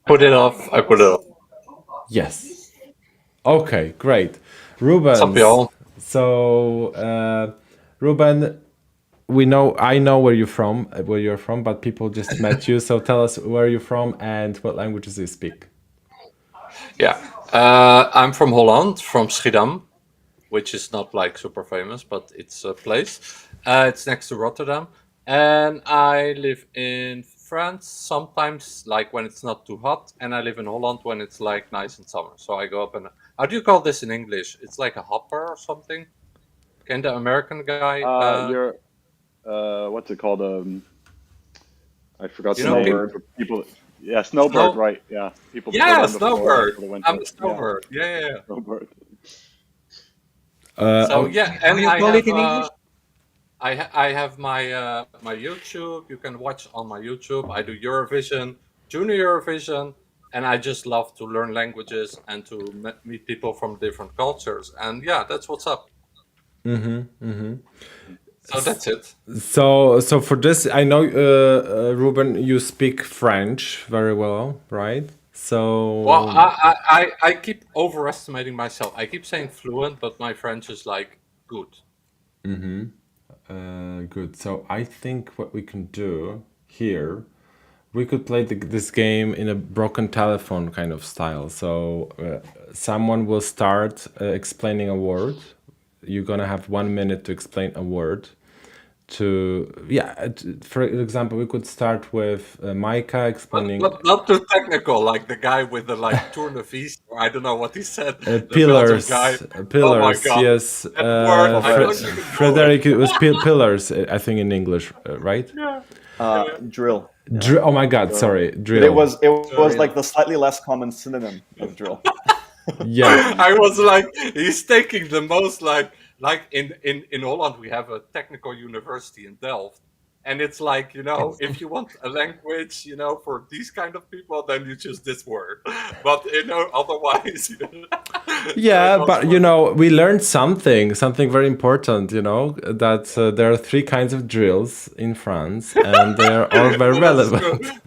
Put it off. I put it off. Yes. Okay, great. Ruben. What's up, y'all? So, Ruben, we know I know where you're from, but people just met you. So tell us where you're from and what languages you speak. Yeah. I'm from Holland, from Schiedam, which is not like super famous, but it's a place. It's next to Rotterdam. And I live in France sometimes, like when it's not too hot. And I live in Holland when it's like nice in summer. So I go up and, how do you call this in English? It's like a hopper or something. Can the American guy, You're what's it called? I forgot you the know, name Snowbird. for people. Yeah, snowbird, snow, right? Yeah, people put yeah, on the floor snowbird. for the winter. I'm a Yeah, snowbird. Yeah. snowbird. So Oh, yeah, How and you I call have it in English? I have my YouTube. You can watch on my YouTube. I do Eurovision, Junior Eurovision, and I just love to learn languages and to meet people from different cultures. And yeah, that's what's up. So that's it. so for this, I know, Ruben, you speak French very well, right? Well, So I keep overestimating myself. I keep saying fluent, but my French is like good. good. So I think what we can do here, we could play this game in a broken telephone kind of style. So someone will start explaining a word. You're gonna have 1 minute to explain a word. For example, we could start with Micah explaining But not too technical, like the guy with the like tournevis, or I don't know what he said. The Belgian guy. pillars. Oh my Pillars, god, yes. that word! I Fred- don't even know Frederick, it. it was pillars, I think, in English, right? Yeah. Drill. Oh my God, sorry, But drill. it was Drill. like the slightly less common synonym of drill. Yeah, I was like, he's taking the most like in Holland we have a technical university in Delft, and it's like, if you want a language, for these kind of people, then you choose this word, but otherwise, yeah, not but sure. we learned something very important. That there are three kinds of drills in France, and they are all very Yeah, that's true. relevant.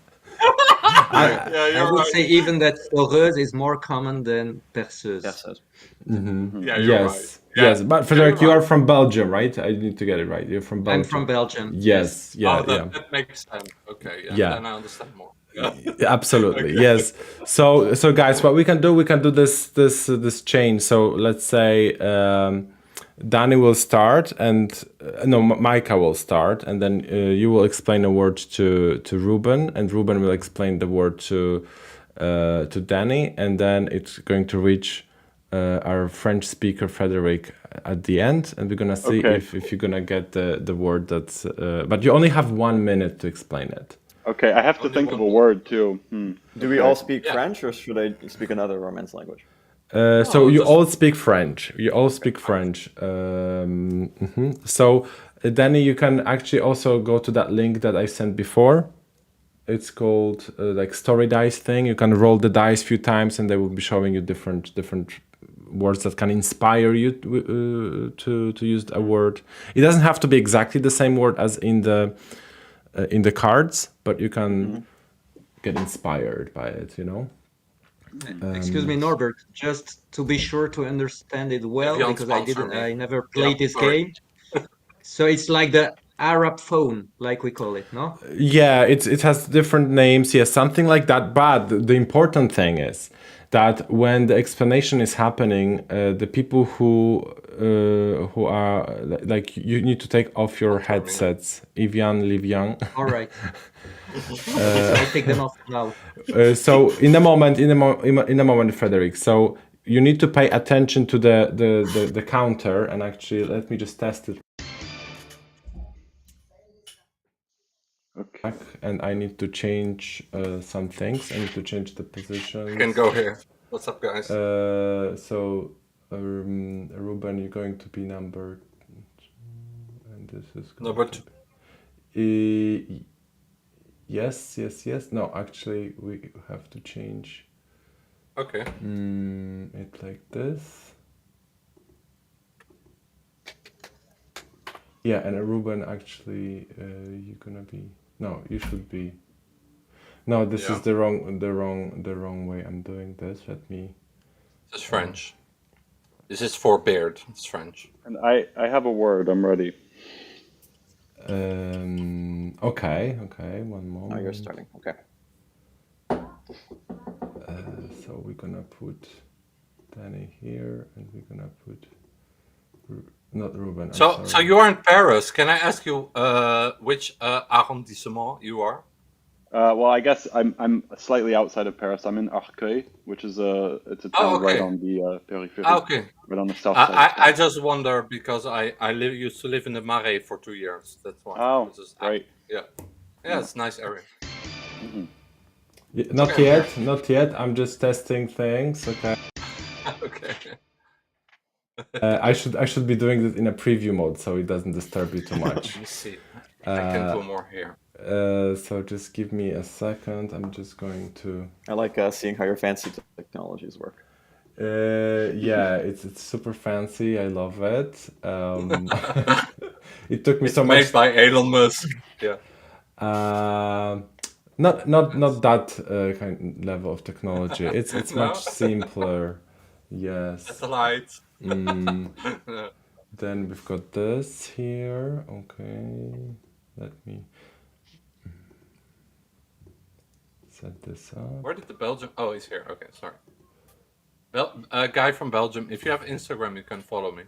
Yeah, I you're would right. say even that foreuse is more common than perceuse. Yes, yes. Yeah, you're right. Yes, Yeah, yes, but yeah, you're Frederick, you are right. from Belgium, right? I need to get it right. You're from I'm from Belgium. Belgium. Yes. Yes, yeah, Oh, yeah. that makes sense. Okay, yeah, Yeah. then I understand more. Yeah. Absolutely, Okay. yes. So guys, what we can do this change. So let's say Danny will start, and no, Micah will start, and then you will explain a word to Ruben, and Ruben will explain the word to Danny, and then it's going to reach our French speaker Frederick at the end, and we're gonna see Okay. if you're gonna get the word that's. But you only have 1 minute to explain it. Okay, I have to Only think of a one. word too. Do we Okay. all speak Yeah. French, or should I speak another Romance language? So you just- all speak French. You all speak French. So Danny, you can actually also go to that link that I sent before. It's called like story dice thing. You can roll the dice a few times, and they will be showing you different words that can inspire you to use a word. It doesn't have to be exactly the same word as in the cards, but you can get inspired by it. Excuse me, Norbert, just to be sure to understand it well, Evian because sponsor me. I never Yeah, played this sorry. game. So it's like the Arab phone, like we call it, no? Yeah, it has different names. Yes, something like that. But the important thing is that when the explanation is happening, the people who are like, you need to take off your headsets. Evian, Livian. All right. I take them off now. So in a moment, Frederick. So you need to pay attention to the counter, and actually, let me just test it. Okay. And I need to change some things. I need to change the positions. You can go here. What's up, guys? So Ruben, you're going to be number 2, and this is going Number to be... Yes. No, actually, we have to change Okay. it like this. Yeah, and Ruben, actually, you're gonna be... No, you should be... No, this Yeah. is the wrong way I'm doing this. Let me... This is French. This is for beard. It's French. And I have a word. I'm ready. Okay, one Oh, moment. you're starting. Okay. So we're gonna put Danny here, and we're gonna put not Ruben. So you are in Paris. Can I ask you which arrondissement you are? Well, I guess I'm slightly outside of Paris. I'm in Arcueil, which is it's a town right on the periphery, Okay. right on the south side of I Paris. just wonder because used to live in the Marais for 2 years. That's why. Oh, great. Yeah, it's a nice area. Yeah, not yet. I'm just testing things. Okay. Okay. I should be doing this in a preview mode so it doesn't disturb you too much. Let me see. I can do more here. So just give me a second. I'm just going to. I like seeing how your fancy technologies work. Yeah, it's super fancy. I love it. It took me so Made much. by Elon Musk. Yeah. Not that kind level of technology. It's No? much simpler. Yes. Satellite. Then we've got this here. Okay. Let me set this up. Where did the Belgium? Oh, he's here. Okay, sorry. A guy from Belgium. If you have Instagram, you can follow me.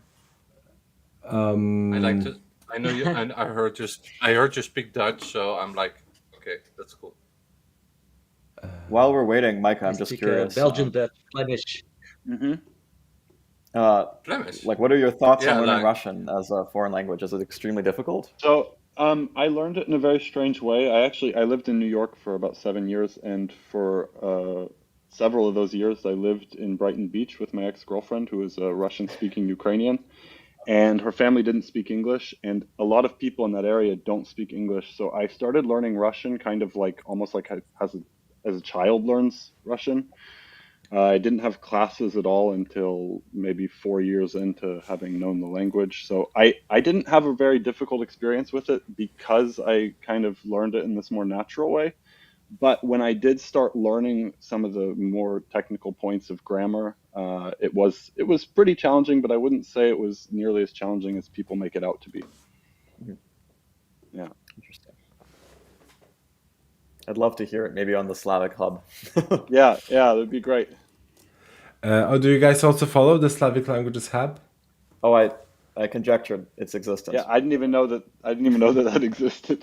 I like to. I know you, and I heard you speak Dutch, so I'm like, okay, that's cool. While we're waiting, Micah, I'm I just speak curious. Belgian Dutch, Flemish. Flemish. Like, what are your thoughts Yeah, on learning like- Russian as a foreign language? Is it extremely difficult? So I learned it in a very strange way. I lived in New York for about 7 years, and for several of those years, I lived in Brighton Beach with my ex-girlfriend, who is a Russian-speaking Ukrainian, and her family didn't speak English, and a lot of people in that area don't speak English. So I started learning Russian kind of like almost like as a child learns Russian. I didn't have classes at all until maybe 4 years into having known the language. So I didn't have a very difficult experience with it because I kind of learned it in this more natural way. But when I did start learning some of the more technical points of grammar, it was pretty challenging, but I wouldn't say it was nearly as challenging as people make it out to be. Yeah. Interesting. I'd love to hear it, maybe on the Slavic Hub. Yeah, that'd be great. Do you guys also follow the Slavic Languages Hub? Oh, I conjectured its existence. Yeah, I didn't even know that existed.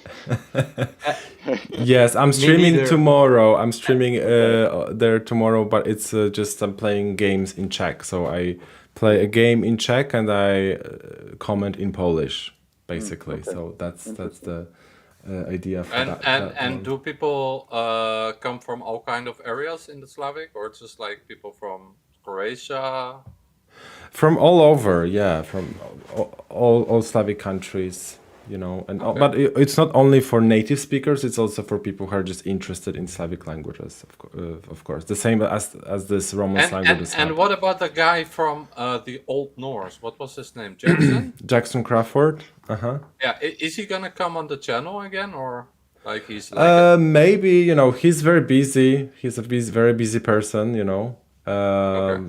Yes, I'm streaming neither. tomorrow. I'm streaming there tomorrow, but it's just I'm playing games in Czech. So I play a game in Czech and I comment in Polish, basically. Okay. So that's the idea for And that one. do people come from all kind of areas in the Slavic, or just like people from Croatia? From all over, yeah, from all Slavic countries, you know, and but it's not only for native speakers; it's also for people who are just interested in Slavic languages, of course. The same as this Romance languages. And what about the guy from the Old Norse? What was his name? Jackson? Jackson Crawford. Yeah, is he gonna come on the channel again, or like he's like Maybe, you know, he's very busy. He's a very busy person, you know.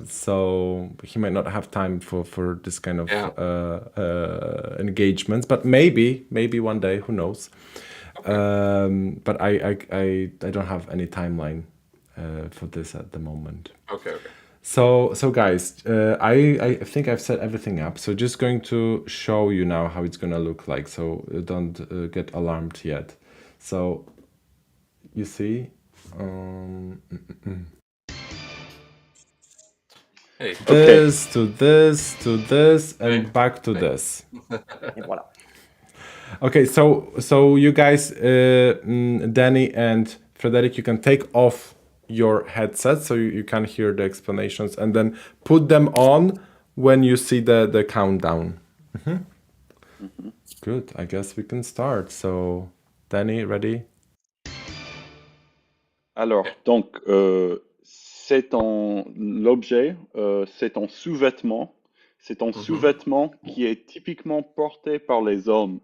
So he might not have time for this kind of engagements, but maybe one day, who knows. But I don't have any timeline for this at the moment. Okay. So guys, I think I've set everything up. So just going to show you now how it's gonna look like. So don't get alarmed yet. So you see. Hey. This to this and back to this. Et voilà. Okay, so you guys, Danny and Frederic, you can take off your headset so you can hear the explanations, and then put them on when you see the countdown. Good, I guess we can start. So, Danny, ready? Alors, donc, l'objet, c'est un sous-vêtement. C'est un sous-vêtement qui est typiquement porté par les hommes.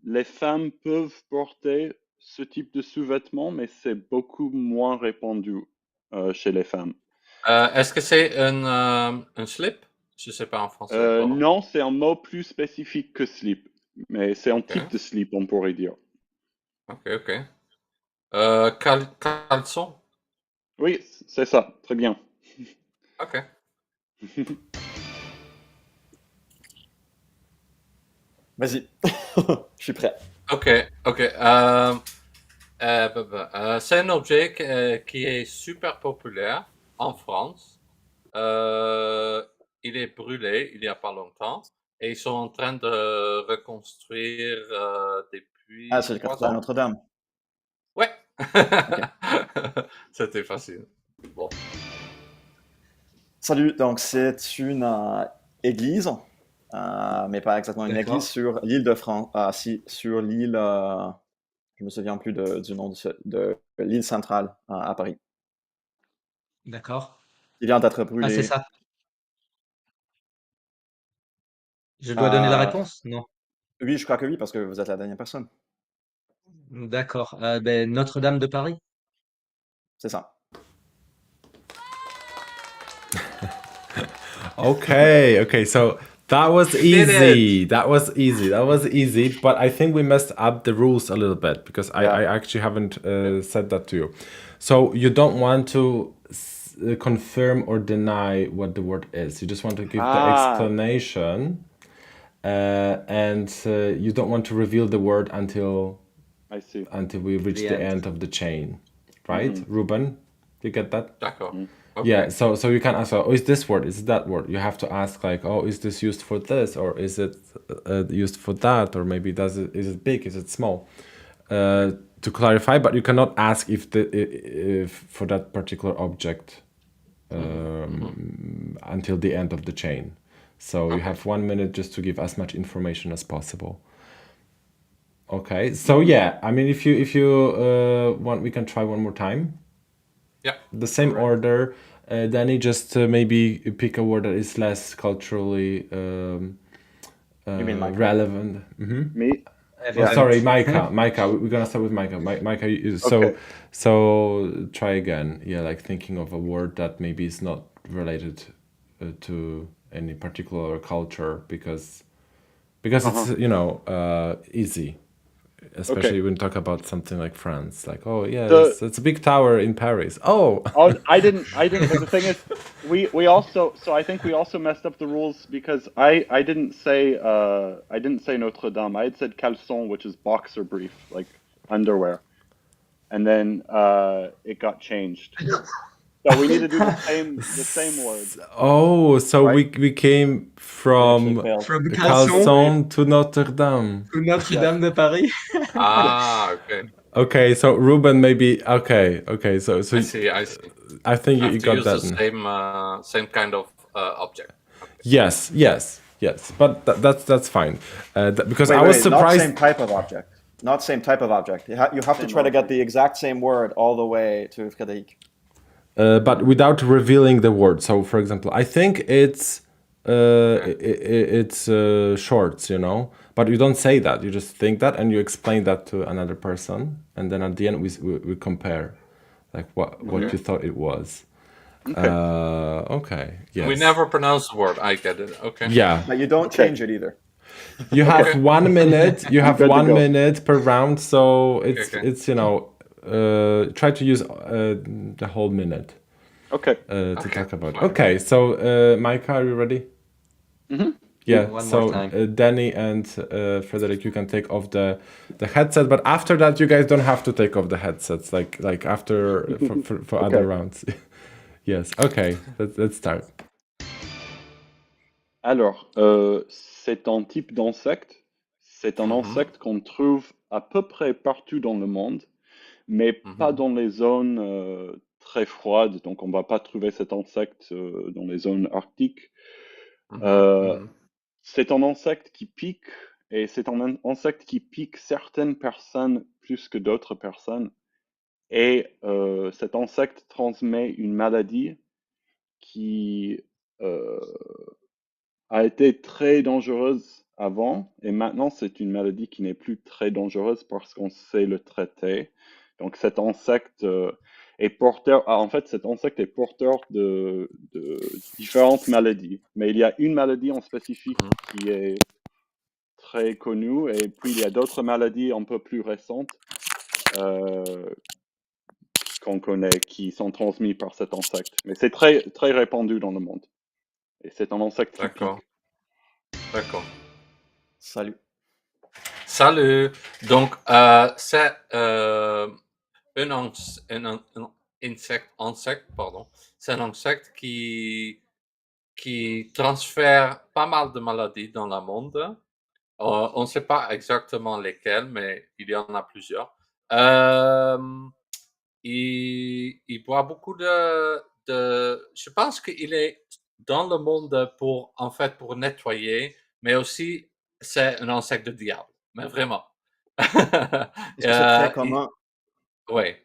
Les femmes peuvent porter ce type de sous-vêtement, mais c'est beaucoup moins répandu chez les femmes. Est-ce que c'est un slip? Je sais pas en français. Non, c'est un mot plus spécifique que slip. mais c'est un Ok. type de slip, on pourrait dire. Ok. Caleçon. Oui, c'est ça, très bien. Ok. Vas-y, je suis prêt. Ok. C'est un objet qui est super populaire en France. Il est brûlé il y a pas longtemps et ils sont en train de reconstruire Ah, c'est depuis le 3 cathédrale ans. Notre-Dame. Ouais. Ok. C'était facile. Bon. Salut, donc c'est une église, mais pas exactement une église, D'accord. sur l'île de France. Si, sur l'île, je me souviens plus du nom de l'île centrale à Paris. D'accord. Il vient d'être Ah, c'est brûlé. ça. Je dois donner la Euh, réponse? Non. oui, je crois que oui, parce que vous êtes la dernière personne. D'accord. Ben, Notre-Dame de Paris? C'est ça. Okay, so that was You did it! easy. That was easy. But I think we messed up the rules a little bit because Yeah. I actually haven't said that to you. So you don't want to confirm or deny what the word is. You just want to give the explanation, and you don't want to reveal the word until I see. we reach The the end. end of the chain, right, Ruben? You get that? D'accord. Mm. Ok. Yeah, so you can ask, oh, is this word, is that word? You have to ask like, oh, is this used for this, or is it used for that, or maybe is it big, is it small? To clarify, but you cannot ask if for that particular object until the end of the chain. So you have 1 minute just to give as much information as possible. Okay, so yeah, I mean, if you want, we can try one more time. Yeah. The same Alright. order. Danny, just maybe pick a word that is less culturally You mean Micah? relevant. Me? Oh, Yeah. sorry, Micah. We're gonna start with Micah. Micah, Okay. so try again. Yeah, like thinking of a word that maybe is not related to any particular culture because it's easy. Especially when you talk about something like France, like, oh yeah, The it's a big tower in Paris. Oh, Oh, I didn't. But the thing is, we also. So I think we also messed up the rules because I didn't say Notre Dame. I had said caleçon, which is boxer brief, like underwear, and then it got changed. So we need to do the same word, oh, so right? we came We actually from failed. From Caleçon Caleçon to Notre Dame. to Notre-Dame de Paris? Ah, okay. Okay, so Ruben, maybe okay. So I see. I think Have you to got use that. the same kind of object. Okay. Yes. But that's fine. Because I was Wait, not surprised. same type of object. Not same type of object. You have to Same try to get object. the exact same word all the way to Frédéric. But without revealing the word. So, for example, I think it's it's shorts, But you don't say that. You just think that, and you explain that to another person, and then at the end we compare, like what you thought it was. Okay. Okay. Yes. We never pronounce the word. I get it. Okay. Yeah. But you don't Okay. change it either. You have 1 minute. You have good to 1 go. minute per round, so it's Okay. it's try to use the whole minute. Okay. To Okay, talk about. fine. Okay, so Micah, are you ready? Yeah. One So more time. Danny and Frederick, you can take off the headset, but after that, you guys don't have to take off the headsets. Like after for Okay. other rounds. Yes. Okay. Let's start. Alors, c'est un type d'insecte. C'est un insecte qu'on trouve à peu près partout dans le monde, mais pas dans les zones très froides. Donc, on ne va pas trouver cet insecte dans les zones arctiques. C'est un insecte qui pique, et c'est un insecte qui pique certaines personnes plus que d'autres personnes. Et cet insecte transmet une maladie qui a été très dangereuse avant, et maintenant c'est une maladie qui n'est plus très dangereuse parce qu'on sait le traiter. Donc cet insecte est porteur, en fait cet insecte est porteur de différentes maladies, mais il y a une maladie en spécifique qui est très connu. Et puis, il y a d'autres maladies un peu plus récentes qu'on connaît qui sont transmises par cet insecte. Mais c'est très, très répandu dans le monde. Et c'est un insecte qui D'accord. pique. D'accord. Salut. Salut. Donc, c'est un insecte, pardon. C'est un insecte qui transfère pas mal de maladies dans le monde. On ne sait pas exactement lesquelles, mais il y en a plusieurs. Il boit beaucoup je pense qu'il est dans le monde pour nettoyer, mais aussi c'est un insecte de diable, mais vraiment. Est-ce que c'est très Il- commun? oui,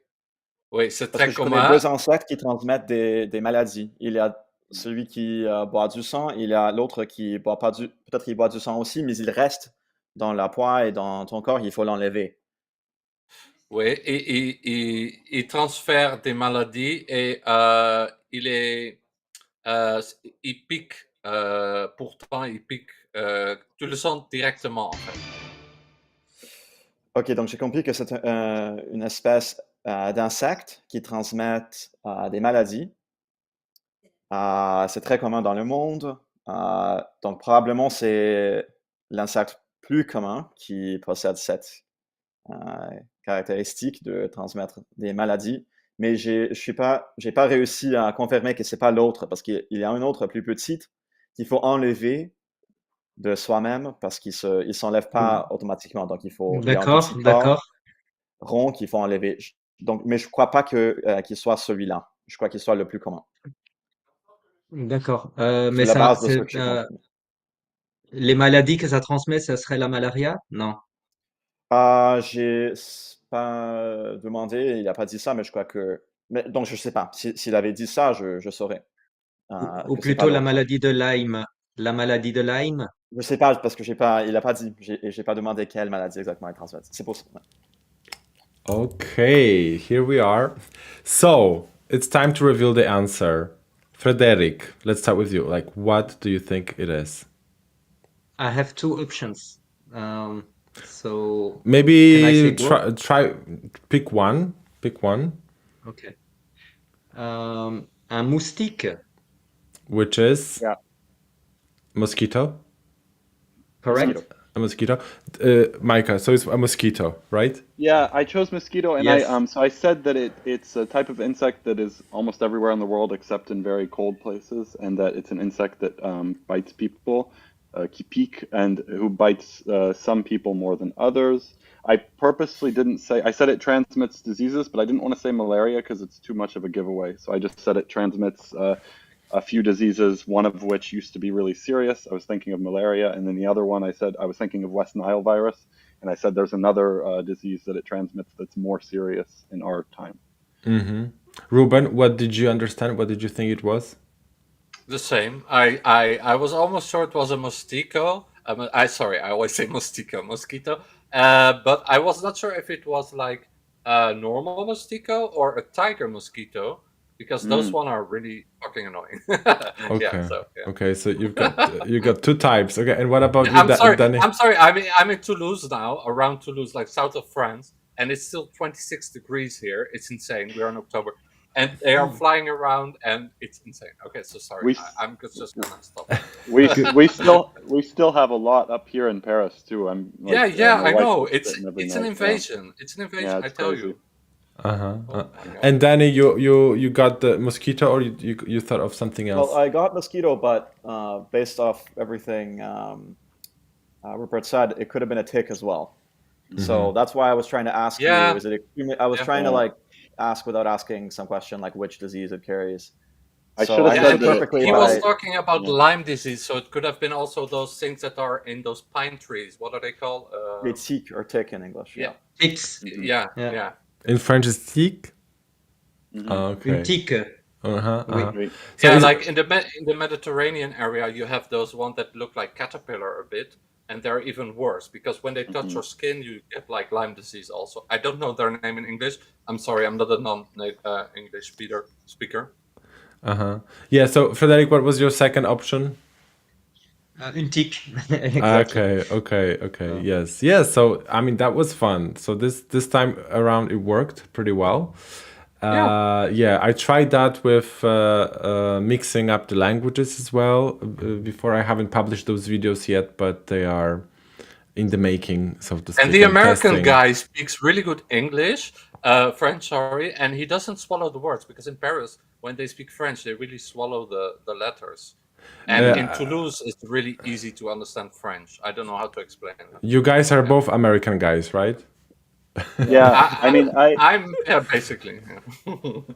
oui, c'est Parce que très je connais commun. 2 insectes qui transmettent des maladies. Il y a celui qui, boit du sang, il y a l'autre qui boit pas du peut-être qu'il boit du sang aussi, mais il reste dans la poix et dans ton corps, il faut l'enlever. Oui, il transfère des maladies et il pique. Pourtant, il pique. Tu le sens directement, en fait. OK, donc j'ai compris que c'est une espèce, d'insecte qui transmettent, des maladies. C'est très commun dans le monde. Donc probablement c'est l'insecte plus commun qui possède cette, heu, caractéristique de transmettre des maladies. Mais j'ai pas réussi à confirmer que c'est pas l'autre parce qu'il y a une autre plus petite qu'il faut enlever de soi-même parce il s'enlève pas automatiquement. Donc il y a un D'accord, petit d'accord, corps rond qu'il faut enlever. Donc mais je crois pas qu'il soit celui-là. Je crois qu'il soit le plus commun. d'accord. C'est Mais la ça, base de ce que j'ai compris. les maladies que ça transmet, ça serait la malaria? Non. J'ai pas demandé, il a pas dit ça, mais je crois que mais donc je sais pas. S'il avait dit ça, je saurais, Ou que c'est pas plutôt la l'autre. maladie de Lyme. La maladie de Lyme? Je sais pas parce que il a pas dit. J'ai pas demandé quelle maladie exactement il transmet. C'est pour ça. Ouais. Okay, here we are. So it's time to reveal the answer. Frederic, let's start with you. Like, what do you think it is? I have two options. So can I say Maybe both? try pick one. Pick one, Okay. Un moustique, which is Yeah. mosquito. correct? Mosquito. A mosquito. Micah, so it's a mosquito, right? Yeah, I chose mosquito, and Yes. I said that it's a type of insect that is almost everywhere in the world except in very cold places, and that it's an insect that bites people, qui pique, and who bites some people more than others. I purposely didn't say. I said it transmits diseases, but I didn't want to say malaria because it's too much of a giveaway. So I just said it transmits a few diseases, one of which used to be really serious. I was thinking of malaria, and then the other one I said I was thinking of West Nile virus. And I said there's another disease that it transmits that's more serious in our time. Ruben, what did you understand? What did you think it was? The same. I was almost sure it was a mosquito. Sorry, I always say mosquito. But I was not sure if it was like a normal mosquito or a tiger mosquito, because those one are really fucking annoying. Okay. Yeah. Okay, so you got two types. Okay, and what about you, I'm sorry. Danny? I'm sorry. I'm in Toulouse now, around Toulouse, like south of France, and it's still 26 degrees here. It's insane. We're in October, and they are flying around, and it's insane. Okay, so sorry. We I'm just gonna stop. we still have a lot up here in Paris too. I'm like, Yeah. my I wife know. was It's sitting every it's an night. invasion. It's an invasion. Yeah, I it's tell crazy. you. Uh-huh. Oh my God. And Danny, you got the mosquito, or you thought of something else? Well, I got mosquito, but based off everything Rupert said, it could have been a tick as well. So that's why I was trying to ask you. Yeah. Is it extremely? I was Yeah. trying to like ask without asking some question like which disease it carries. I So should have I Yeah, said knew and that perfectly he what was I. talking about Yeah. Lyme disease, so it could have been also those things that are in those pine trees. What are they called? A tick or tick in English. Yeah. Ticks. Yeah. Yeah. Yeah. In French, it's tic. Mm-hmm. Une Okay. tique. Oui. Wait, So Yeah, is- like in the Mediterranean area, you have those ones that look like caterpillar a bit, and they're even worse because when they touch your skin, you get like Lyme disease. Also, I don't know their name in English. I'm sorry, I'm not a non-English speaker. Yeah. So Frederic, what was your second option? Une tique. Exactly. Okay. Yes. So I mean that was fun. So this time around it worked pretty well. Yeah, I tried that with mixing up the languages as well. Before I haven't published those videos yet, but they are in the making, so to speak. And the I'm American testing. guy speaks really good English, French, sorry, and he doesn't swallow the words, because in Paris, when they speak French, they really swallow the letters. And in Toulouse, it's really easy to understand French. I don't know how to explain it. You guys are both American guys, right? Yeah, I mean, I'm basically.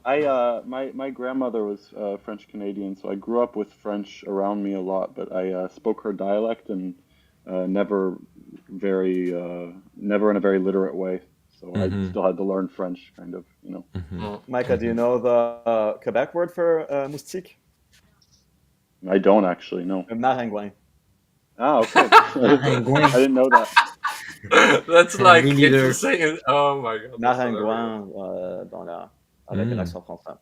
my grandmother was French Canadian, so I grew up with French around me a lot, but I spoke her dialect and never never in a very literate way. So I still had to learn French, kind of, you know. Micah, do you know the Quebec word for moustique? I don't actually know. Maringouin. Ah, okay. I didn't know that. That's like Me neither. interesting. Oh my god. that's hilarious. Maringouin avec un accent français.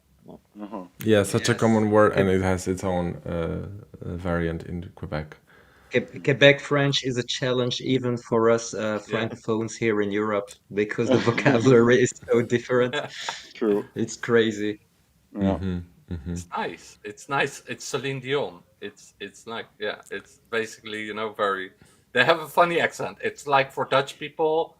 Yeah, such a Yes. common word, and it has its own variant in Quebec. Quebec French is a challenge even for us francophones here in Europe, because the vocabulary is so different. True. It's crazy. Yeah. It's nice. It's nice. It's Celine Dion. It's like, yeah, it's basically, you know, very. They have a funny accent. It's like for Dutch people,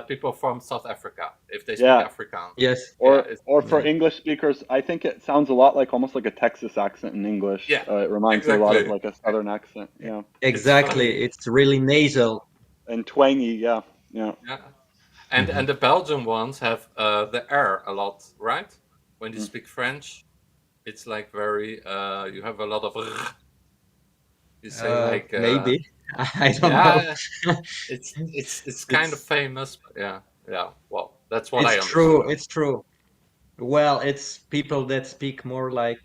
people from South Africa, if they speak Yeah. Afrikaans. Yes. Or for English speakers, I think it sounds a lot like almost like a Texas accent in English. Yeah, It reminds me a lot of exactly. like a Southern accent. Yeah. Exactly. It's really nasal. And twangy. Yeah. Yeah. Yeah. And the Belgian ones have the R a lot, right? When you speak French, it's like very. You have a lot of. You say like. Maybe. I don't Yeah, know. it's kind of famous. But yeah. Well, that's what I It's understand. true. It's true. Well, it's people that speak more like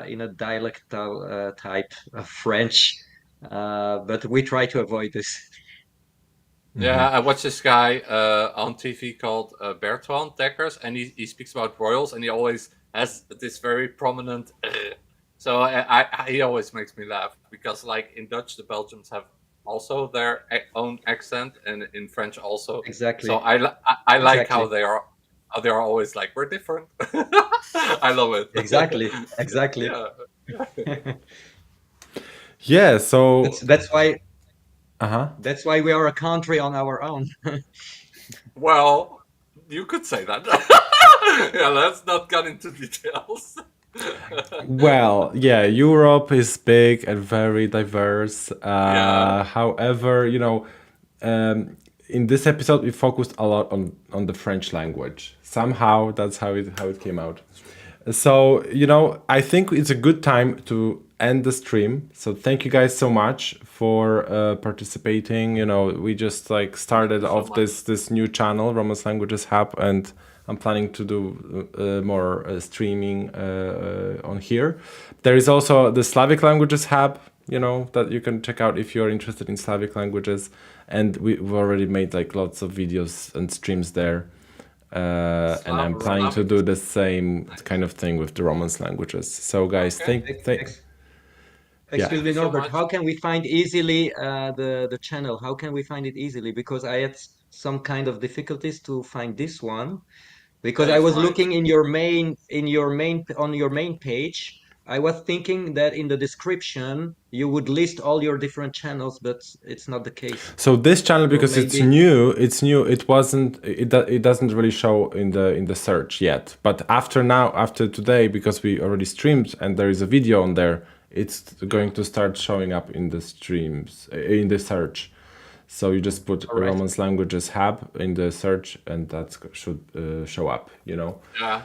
in a dialectal type of French, but we try to avoid this. Yeah, I watched this guy on TV called Bertrand Dekkers, and he speaks about royals, and he always has this very prominent. So he always makes me laugh, because like in Dutch, the Belgians have also their own accent, and in French also. Exactly. So I like how Exactly. they are always like, we're different. I love it. Exactly. Yeah. Yeah, so That's why uh-huh. that's why we are a country on our own. Well, you could say that. Yeah, let's not get into details. Well, yeah, Europe is big and very diverse. Yeah. However, you know, in this episode we focused a lot on the French language. Somehow that's how it came out. So, you know, I think it's a good time to end the stream. So thank you guys so much for participating. You know, we just like started off this new channel, Romance Languages Hub, and I'm planning to do more streaming on here. There is also the Slavic Languages Hub, you know, that you can check out if you're interested in Slavic languages. And we've already made like lots of videos and streams there. And I'm planning to do the same kind of thing with the Romance languages. So guys, Excuse me, so Norbert. much. How can we find easily the channel? How can we find it easily? Because I had some kind of difficulties to find this one. Because That I is was right. looking on your main page. I was thinking that in the description you would list all your different channels, but it's not the case. So this channel, because it's maybe- new, it doesn't really show in the search yet. But after today, because we already streamed and there is a video on there, it's going to start showing up in the streams, in the search. So you just put Alright. Romance Languages Hub in the search, and that should show up, you know. Yeah.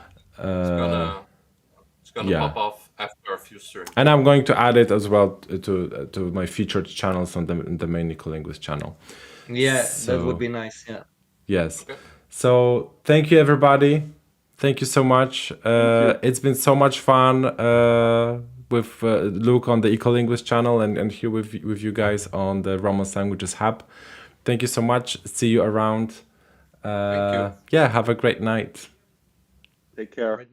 It's gonna yeah. pop off after a few streams. And I'm going to add it as well to my featured channels on the main Ecolinguist channel. Yeah, So- that would be nice. Yeah. Yes. Okay. So thank you, everybody. Thank you so much. It's been so much fun with Luke on the Ecolinguist channel and here with you guys on the Romance Languages Hub. Thank you so much. See you around. Thank you. Yeah, have a great night. Take care.